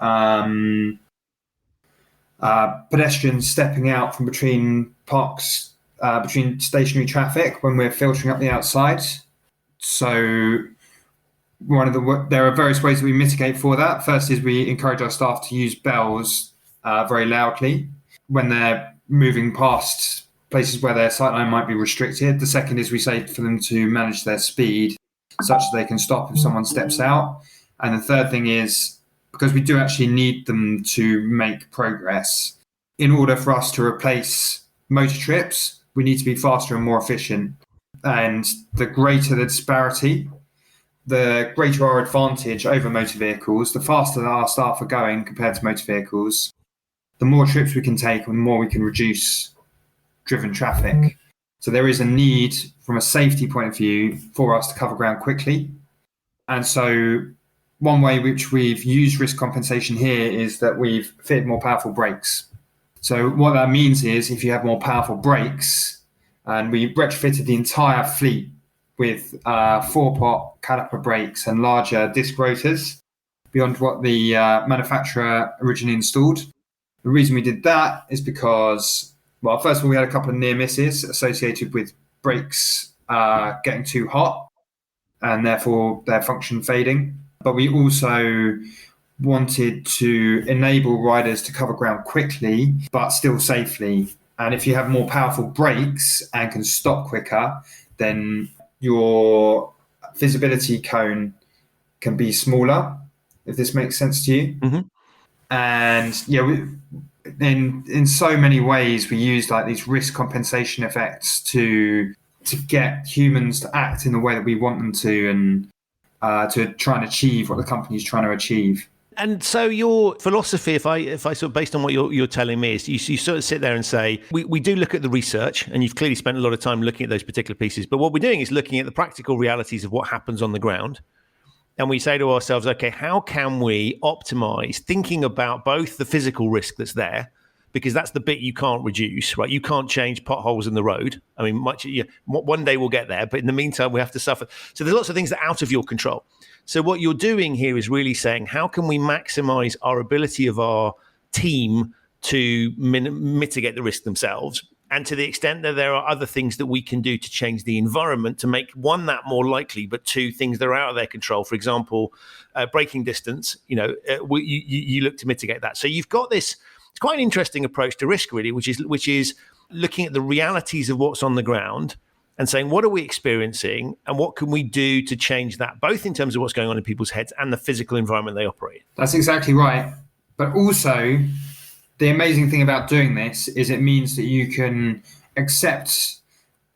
pedestrians stepping out from between parks, between stationary traffic when we're filtering up the outside. So there are various ways that we mitigate for that. First is we encourage our staff to use bells very loudly when they're moving past places where their sightline might be restricted. The second is we say for them to manage their speed such that they can stop if someone steps out. And the third thing is, because we do actually need them to make progress, in order for us to replace motor trips, we need to be faster and more efficient. And the greater the disparity, the greater our advantage over motor vehicles, the faster that our staff are going compared to motor vehicles, the more trips we can take and the more we can reduce driven traffic. So there is a need from a safety point of view for us to cover ground quickly. And so one way which we've used risk compensation here is that we've fitted more powerful brakes. So what that means is if you have more powerful brakes, and we retrofitted the entire fleet with 4-pot caliper brakes and larger disc rotors, beyond what the manufacturer originally installed. The reason we did that is because, well, first of all, we had a couple of near misses associated with brakes getting too hot and therefore their function fading. But we also wanted to enable riders to cover ground quickly, but still safely. And if you have more powerful brakes and can stop quicker, then your visibility cone can be smaller, if this makes sense to you. Mm-hmm. And in so many ways, we use like these risk compensation effects to get humans to act in the way that we want them to, and to try and achieve what the company's trying to achieve. And so your philosophy, if I sort of based on what you're telling me, is you sort of sit there and say, we do look at the research, and you've clearly spent a lot of time looking at those particular pieces. But what we're doing is looking at the practical realities of what happens on the ground. And we say to ourselves, okay, how can we optimize thinking about both the physical risk that's there, because that's the bit you can't reduce, right? You can't change potholes in the road. I mean, one day we'll get there, but in the meantime, we have to suffer. So there's lots of things that are out of your control. So what you're doing here is really saying, how can we maximize our ability of our team to mitigate the risk themselves? And to the extent that there are other things that we can do to change the environment to make, one, that more likely, but two, things that are out of their control. For example, braking distance, you look to mitigate that. So you've got this, it's quite an interesting approach to risk, really, which is looking at the realities of what's on the ground and saying, what are we experiencing and what can we do to change that, both in terms of what's going on in people's heads and the physical environment they operate in. That's exactly right. But also, the amazing thing about doing this is it means that you can accept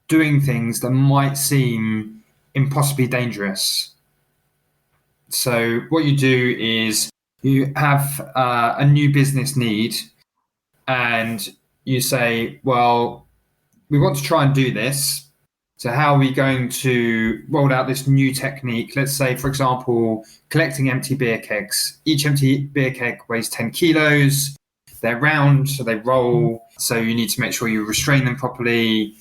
doing things that might seem impossibly dangerous. So what you do is you have a new business need and you say, well, we want to try and do this. So how are we going to roll out this new technique? Let's say, for example, collecting empty beer kegs. Each empty beer keg weighs 10 kilos. They're round, so they roll. So you need to make sure you restrain them properly.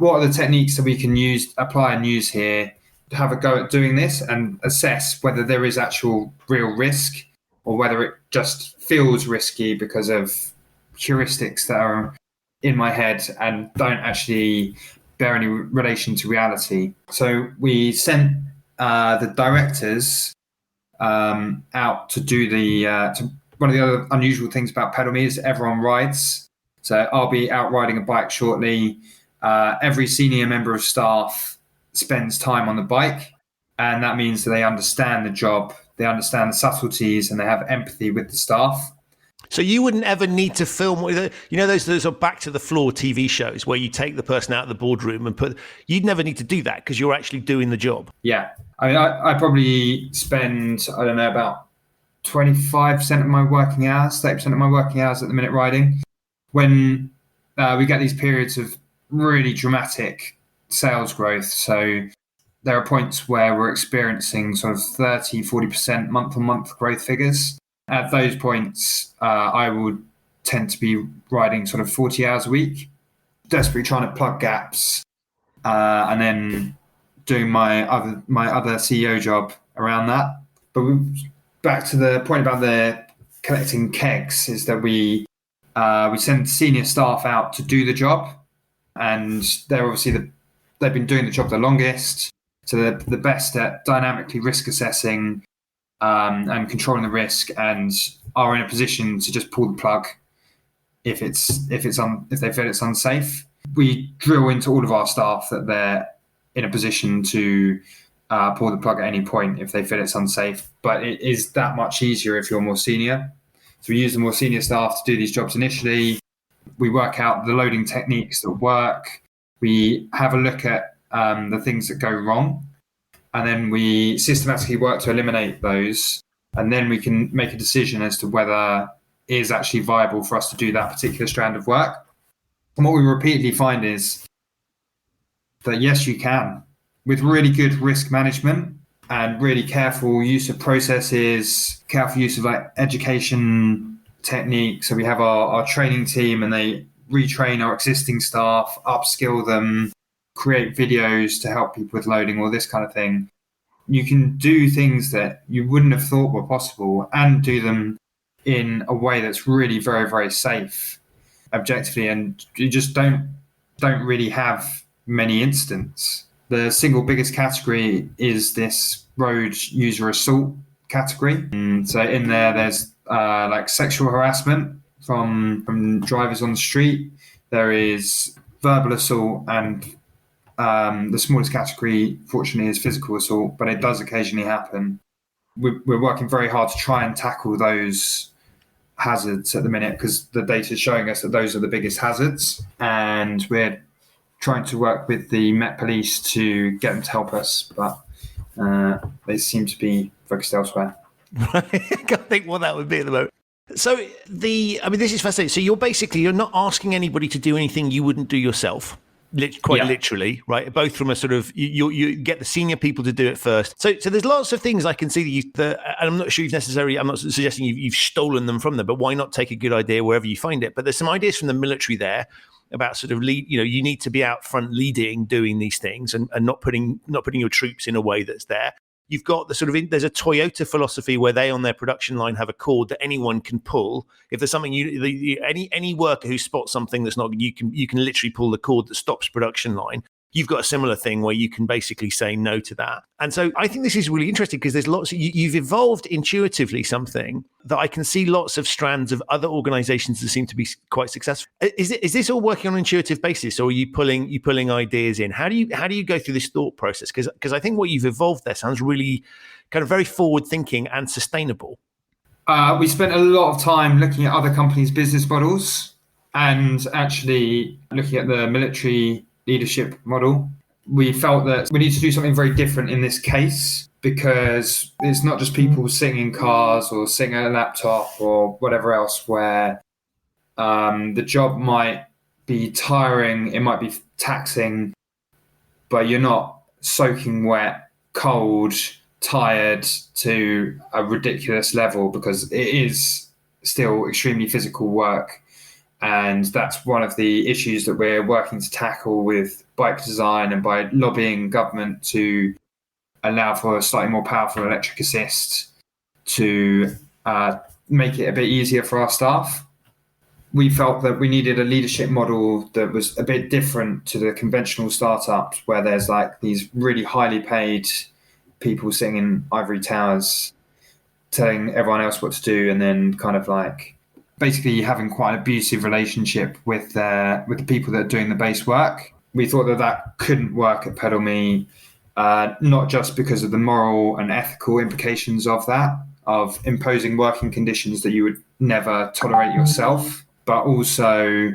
What are the techniques that we can apply and use here to have a go at doing this and assess whether there is actual real risk or whether it just feels risky because of heuristics that are in my head and don't actually bear any relation to reality. So we sent the directors out to do one of the other unusual things about PedalMe is everyone rides. So I'll be out riding a bike shortly. Every senior member of staff spends time on the bike, and that means that they understand the job, they understand the subtleties, and they have empathy with the staff. So you wouldn't ever need to film, those are back to the floor TV shows where you take the person out of the boardroom and you'd never need to do that because you're actually doing the job. Yeah. I mean, I probably spend, about 25% of my working hours, 30% of my working hours at the minute riding. When we get these periods of really dramatic sales growth. So there are points where we're experiencing sort of 30, 40% month-on-month growth figures. At those points, I would tend to be riding sort of 40 hours a week, desperately trying to plug gaps, and then doing my other CEO job around that. But back to the point about the collecting kegs is that we send senior staff out to do the job, and they're obviously they've been doing the job the longest, so they're the best at dynamically risk assessing and controlling the risk, and are in a position to just pull the plug if they feel it's unsafe. We drill into all of our staff that they're in a position to pull the plug at any point if they feel it's unsafe. But it is that much easier if you're more senior. So we use the more senior staff to do these jobs initially. We work out the loading techniques that work. We have a look at the things that go wrong. And then we systematically work to eliminate those. And then we can make a decision as to whether it is actually viable for us to do that particular strand of work. And what we repeatedly find is that yes, you can. With really good risk management and really careful use of processes, careful use of education techniques. So we have our training team and they retrain our existing staff, upskill them, create videos to help people with loading, all this kind of thing. you can do things that you wouldn't have thought were possible and do them in a way that's really very, very safe objectively, and you just don't really have many incidents. The single biggest category is this road user assault category. And so in there's like sexual harassment from drivers on the street. There is verbal assault, and the smallest category, fortunately, is physical assault, but it does occasionally happen. We're working very hard to try and tackle those hazards at the minute, because the data is showing us that those are the biggest hazards, and we're trying to work with the Met Police to get them to help us, but they seem to be focused elsewhere. I can't think what that would be at the moment. So this is fascinating. So you're not asking anybody to do anything you wouldn't do yourself. Literally, right? Both from a sort of you get the senior people to do it first. So there's lots of things I can see that and I'm not sure I'm not suggesting you've stolen them from them, but why not take a good idea wherever you find it? But there's some ideas from the military there about sort of lead. You need to be out front leading, doing these things, and not putting your troops in a way that's there. You've got the sort of there's a Toyota philosophy where they on their production line have a cord that anyone can pull. If there's something any worker who spots something that's not, you can literally pull the cord that stops production line. You've got a similar thing where you can basically say no to that. And so I think this is really interesting because there's lots you've evolved intuitively something that I can see lots of strands of other organizations that seem to be quite successful. Is this all working on an intuitive basis, or are you pulling ideas in? How do you go through this thought process? Because I think what you've evolved there sounds really kind of very forward thinking and sustainable. We spent a lot of time looking at other companies' business models and actually looking at the military leadership model. We felt that we need to do something very different in this case, because it's not just people sitting in cars or sitting at a laptop or whatever else where the job might be tiring, it might be taxing, but you're not soaking wet, cold, tired to a ridiculous level, because it is still extremely physical work. And that's one of the issues that we're working to tackle with bike design and by lobbying government to allow for a slightly more powerful electric assist to make it a bit easier for our staff. We felt that we needed a leadership model that was a bit different to the conventional startups where there's like these really highly paid people sitting in ivory towers telling everyone else what to do, and then kind of like basically having quite an abusive relationship with the people that are doing the base work. We thought that couldn't work at PedalMe, not just because of the moral and ethical implications of that, of imposing working conditions that you would never tolerate yourself, but also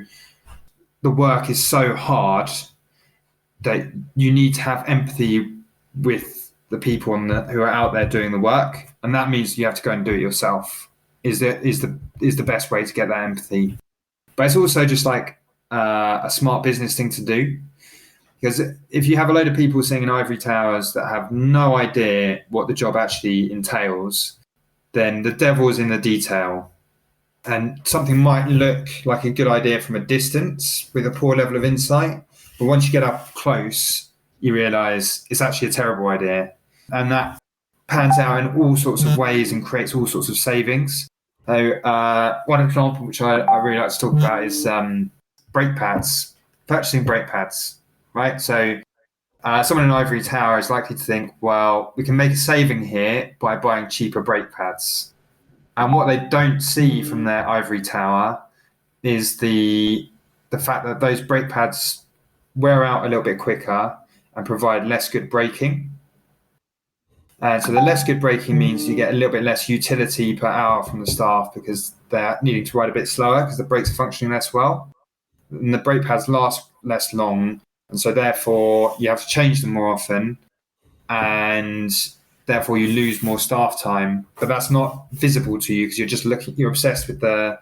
the work is so hard that you need to have empathy with the people who are out there doing the work, and that means you have to go and do it yourself. Is the best way to get that empathy. But it's also just like a smart business thing to do, because if you have a load of people sitting in ivory towers that have no idea what the job actually entails, then the devil's in the detail, and something might look like a good idea from a distance with a poor level of insight, but once you get up close you realize it's actually a terrible idea, and that pans out in all sorts of ways and creates all sorts of savings. So one example which I really like to talk about is brake pads, purchasing brake pads, right? So someone in an ivory tower is likely to think, well, we can make a saving here by buying cheaper brake pads. And what they don't see from their ivory tower is the fact that those brake pads wear out a little bit quicker and provide less good braking. And so the less good braking means you get a little bit less utility per hour from the staff because they're needing to ride a bit slower because the brakes are functioning less well. And the brake pads last less long. And so therefore you have to change them more often. And therefore you lose more staff time. But that's not visible to you because you're obsessed with the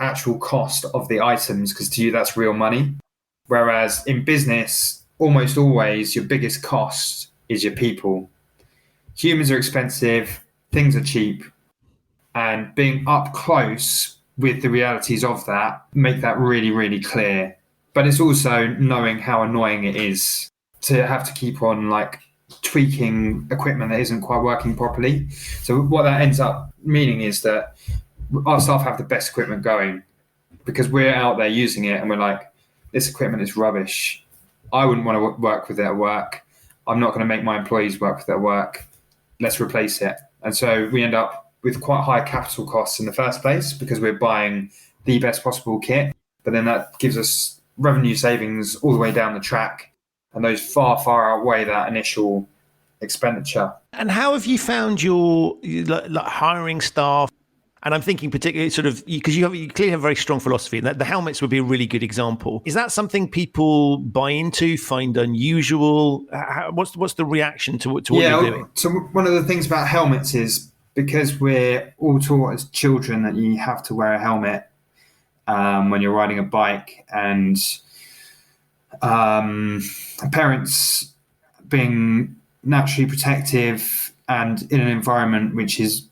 actual cost of the items, because to you that's real money. Whereas in business, almost always your biggest cost is your people. Humans are expensive, things are cheap, and being up close with the realities of that make that really, really clear. But it's also knowing how annoying it is to have to keep on like tweaking equipment that isn't quite working properly. So what that ends up meaning is that our staff have the best equipment going because we're out there using it and we're like, this equipment is rubbish. I wouldn't want to work with it at work. I'm not going to make my employees work with it at work. Let's replace it. And so we end up with quite high capital costs in the first place because we're buying the best possible kit. But then that gives us revenue savings all the way down the track. And those far, far outweigh that initial expenditure. And how have you found your hiring staff? And I'm thinking particularly sort of, because you clearly have a very strong philosophy, and that the helmets would be a really good example. Is that something people buy into, find unusual? What's the reaction to what you're doing? So one of the things about helmets is because we're all taught as children that you have to wear a helmet when you're riding a bike, and parents being naturally protective and in an environment which is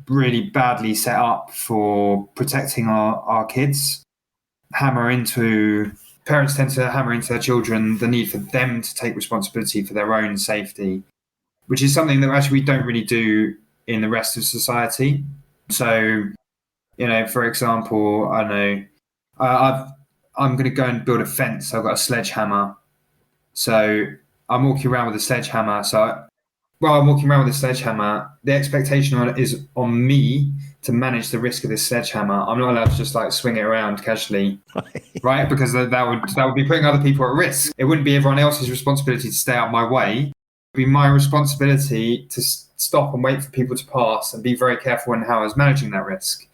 really badly set up for protecting our kids, parents tend to hammer into their children the need for them to take responsibility for their own safety, which is something that actually we don't really do in the rest of society. So, for example, I know I'm going to go and build a fence. I've got a sledgehammer. So I'm walking around with a sledgehammer. While I'm walking around with a sledgehammer, the expectation is on me to manage the risk of this sledgehammer. I'm not allowed to just swing it around casually, right? Because that would be putting other people at risk. It wouldn't be everyone else's responsibility to stay out of my way. It would be my responsibility to stop and wait for people to pass and be very careful in how I was managing that risk.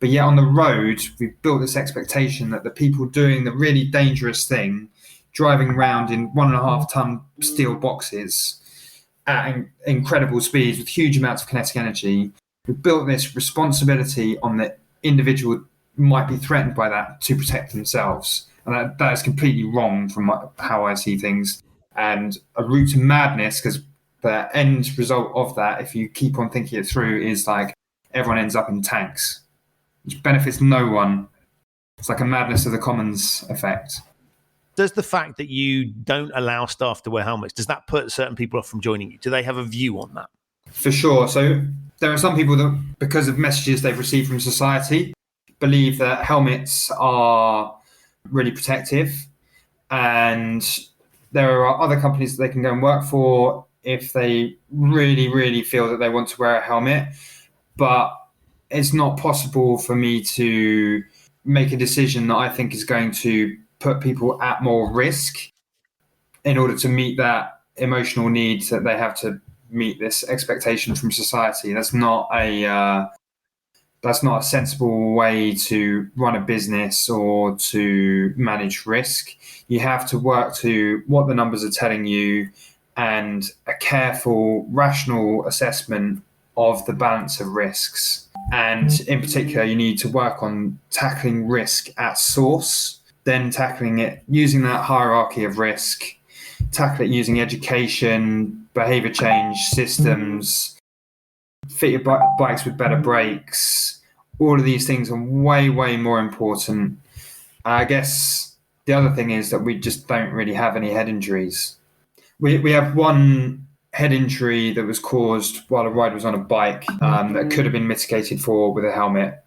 But yet on the road, we've built this expectation that the people doing the really dangerous thing, driving around in 1.5-ton steel boxes at incredible speeds with huge amounts of kinetic energy, we've built this responsibility on the individual who might be threatened by that to protect themselves. And that is completely wrong from how I see things, and a route to madness, because the end result of that, if you keep on thinking it through, is everyone ends up in tanks, which benefits no one. It's like a madness of the commons effect. Does the fact that you don't allow staff to wear helmets, does that put certain people off from joining you? Do they have a view on that? For sure. So there are some people that, because of messages they've received from society, believe that helmets are really protective. And there are other companies that they can go and work for if they really, really feel that they want to wear a helmet. But it's not possible for me to make a decision that I think is going to put people at more risk in order to meet that emotional need that they have to meet this expectation from society. That's not a sensible way to run a business or to manage risk. You have to work to what the numbers are telling you and a careful, rational assessment of the balance of risks. And in particular, you need to work on tackling risk at source, then tackling it using that hierarchy of risk, tackle it using education, behavior change, systems, fit your bikes with better brakes. All of these things are way, way more important. I guess the other thing is that we just don't really have any head injuries. We have one head injury that was caused while a rider was on a bike that could have been mitigated for with a helmet.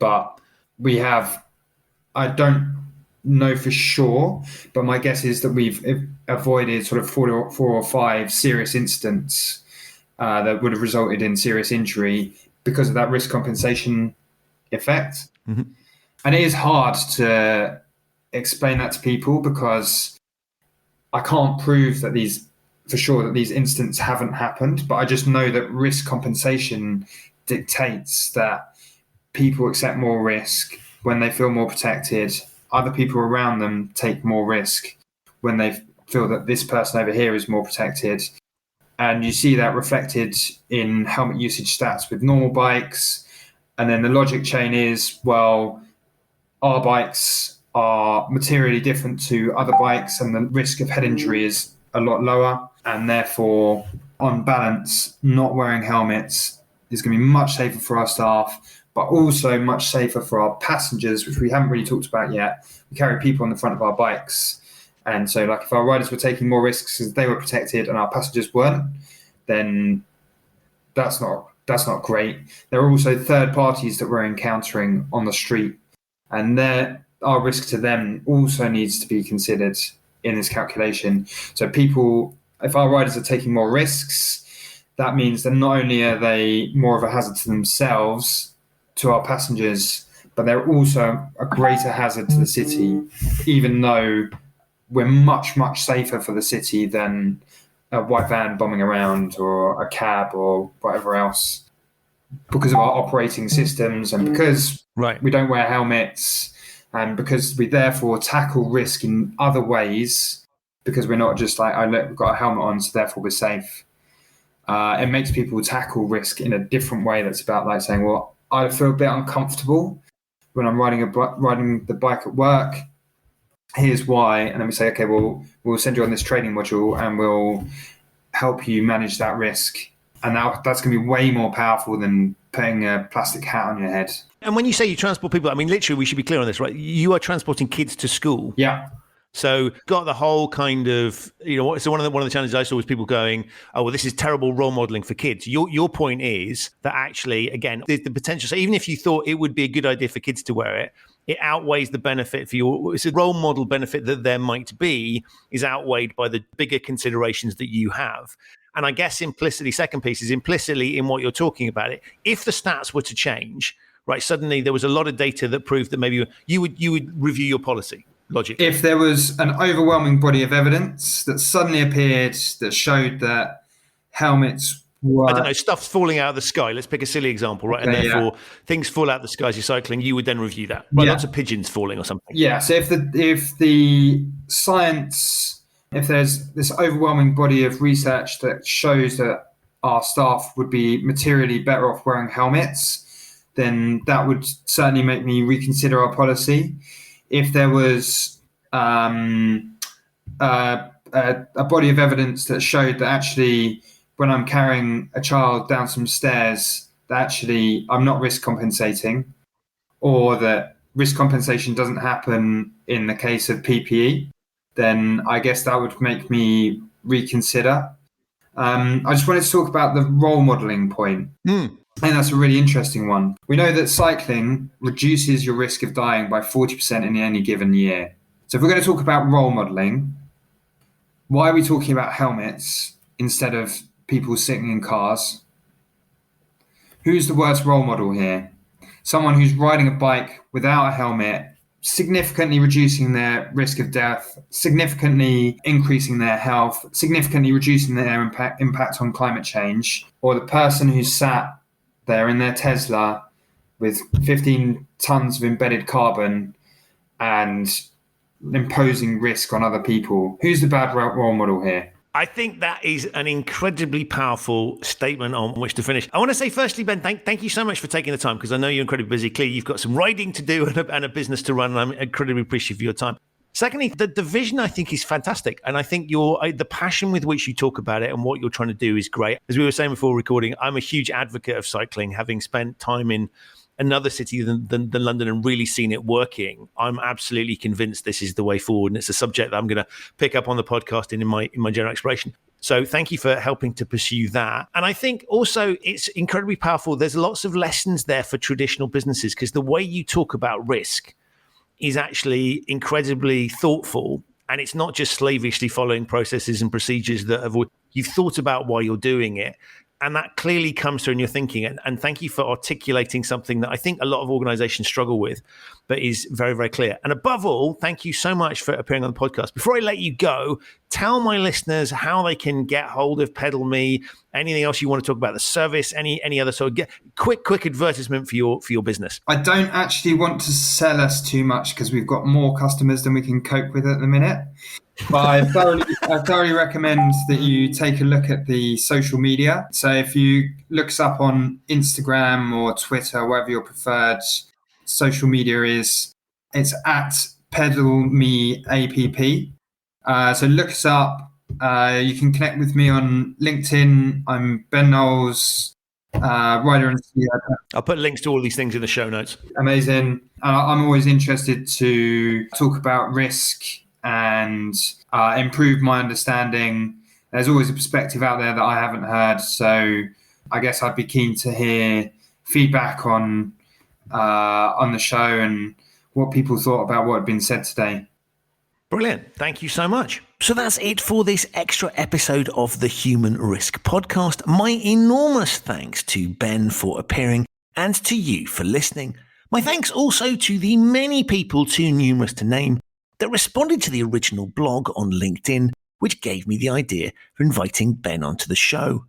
But I don't know for sure, but my guess is that we've avoided sort of 4 or 5 serious incidents that would have resulted in serious injury because of that risk compensation effect. Mm-hmm. And it is hard to explain that to people because I can't prove that these incidents haven't happened, but I just know that risk compensation dictates that people accept more risk when they feel more protected. Other people around them take more risk when they feel that this person over here is more protected. And you see that reflected in helmet usage stats with normal bikes. And then the logic chain is, well, our bikes are materially different to other bikes and the risk of head injury is a lot lower. And therefore, on balance, not wearing helmets is going to be much safer for our staff, but also much safer for our passengers, which we haven't really talked about yet. We carry people on the front of our bikes. And so like if our riders were taking more risks because they were protected and our passengers weren't, then that's not great. There are also third parties that we're encountering on the street, and our risk to them also needs to be considered in this calculation. So if our riders are taking more risks, that means that not only are they more of a hazard to themselves, to our passengers, but they're also a greater hazard to the city, even though we're much, much safer for the city than a white van bombing around or a cab or whatever else, because of our operating systems and because we don't wear helmets, and because we therefore tackle risk in other ways, because we're not just like, we've got a helmet on, so therefore we're safe. It makes people tackle risk in a different way that's about like saying, well, I feel a bit uncomfortable when I'm riding the bike at work. Here's why. And then we say, okay, well, we'll send you on this training module and we'll help you manage that risk. And that's going to be way more powerful than putting a plastic hat on your head. And when you say you transport people, I mean, literally, we should be clear on this, right? You are transporting kids to school. Yeah. So got the whole kind of, so one of the challenges I saw was people going, oh, well, this is terrible role modeling for kids. Your point is that actually, again, the potential. So even if you thought it would be a good idea for kids to wear it, it outweighs the benefit for you. It's a role model benefit that there might be is outweighed by the bigger considerations that you have. And I guess second piece is implicitly in what you're talking about it. If the stats were to change, right, suddenly there was a lot of data that proved that maybe you would review your policy. Logic. If there was an overwhelming body of evidence that suddenly appeared that showed that helmets were... I don't know, stuff's falling out of the sky. Let's pick a silly example, right? Okay, and therefore, things fall out of the sky as you're cycling, you would then review that. Right? Lots of pigeons falling or something. Yeah, so if the science, if there's this overwhelming body of research that shows that our staff would be materially better off wearing helmets, then that would certainly make me reconsider our policy. If there was a body of evidence that showed that actually when I'm carrying a child down some stairs, that actually I'm not risk compensating, or that risk compensation doesn't happen in the case of PPE, then I guess that would make me reconsider. I just wanted to talk about the role modeling point. I think that's a really interesting one. We know that cycling reduces your risk of dying by 40% in any given year. So if we're going to talk about role modeling, why are we talking about helmets instead of people sitting in cars? Who's the worst role model here? Someone who's riding a bike without a helmet, significantly reducing their risk of death, significantly increasing their health, significantly reducing their impact on climate change, or the person who's sat there in their Tesla with 15 tons of embedded carbon and imposing risk on other people. Who's the bad role model here? I think that is an incredibly powerful statement on which to finish. I want to say, firstly, Ben, thank you so much for taking the time, because I know you're incredibly busy. Clearly, you've got some riding to do and a business to run, and I'm incredibly appreciative of your time. Secondly, the vision, I think, is fantastic. And I think the passion with which you talk about it and what you're trying to do is great. As we were saying before recording, I'm a huge advocate of cycling, having spent time in another city than London and really seen it working. I'm absolutely convinced this is the way forward. And it's a subject that I'm going to pick up on the podcast in my general exploration. So thank you for helping to pursue that. And I think also it's incredibly powerful. There's lots of lessons there for traditional businesses, because the way you talk about risk is actually incredibly thoughtful, and it's not just slavishly following processes and procedures that you've thought about why you're doing it. And that clearly comes through in your thinking. And thank you for articulating something that I think a lot of organizations struggle with, but is very, very clear. And above all, thank you so much for appearing on the podcast. Before I let you go, tell my listeners how they can get hold of PedalMe, anything else you want to talk about, the service, any other sort of quick advertisement for your business. I don't actually want to sell us too much because we've got more customers than we can cope with at the minute. But I thoroughly recommend that you take a look at the social media. So if you look us up on Instagram or Twitter, wherever your preferred social media is, it's at PedalMe app. So look us up. You can connect with me on LinkedIn. I'm Ben Knowles, writer and CEO. I'll put links to all these things in the show notes. Amazing. I'm always interested to talk about risk and improve my understanding. There's always a perspective out there that I haven't heard. So I guess I'd be keen to hear feedback on the show and what people thought about what had been said today. Brilliant. Thank you so much. So that's it for this extra episode of the Human Risk Podcast. My enormous thanks to Ben for appearing and to you for listening. My thanks also to the many people, too numerous to name, that responded to the original blog on LinkedIn, which gave me the idea for inviting Ben onto the show.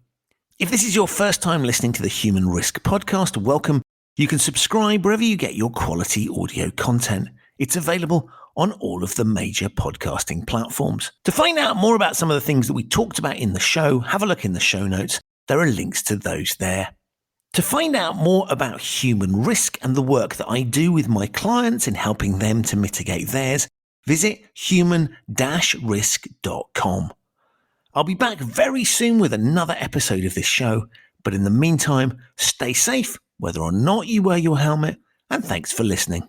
If this is your first time listening to the Human Risk Podcast, welcome. You can subscribe wherever you get your quality audio content. It's available on all of the major podcasting platforms. To find out more about some of the things that we talked about in the show, have a look in the show notes. There are links to those there. To find out more about human risk and the work that I do with my clients in helping them to mitigate theirs, visit human-risk.com. I'll be back very soon with another episode of this show, but in the meantime, stay safe, whether or not you wear your helmet, and thanks for listening.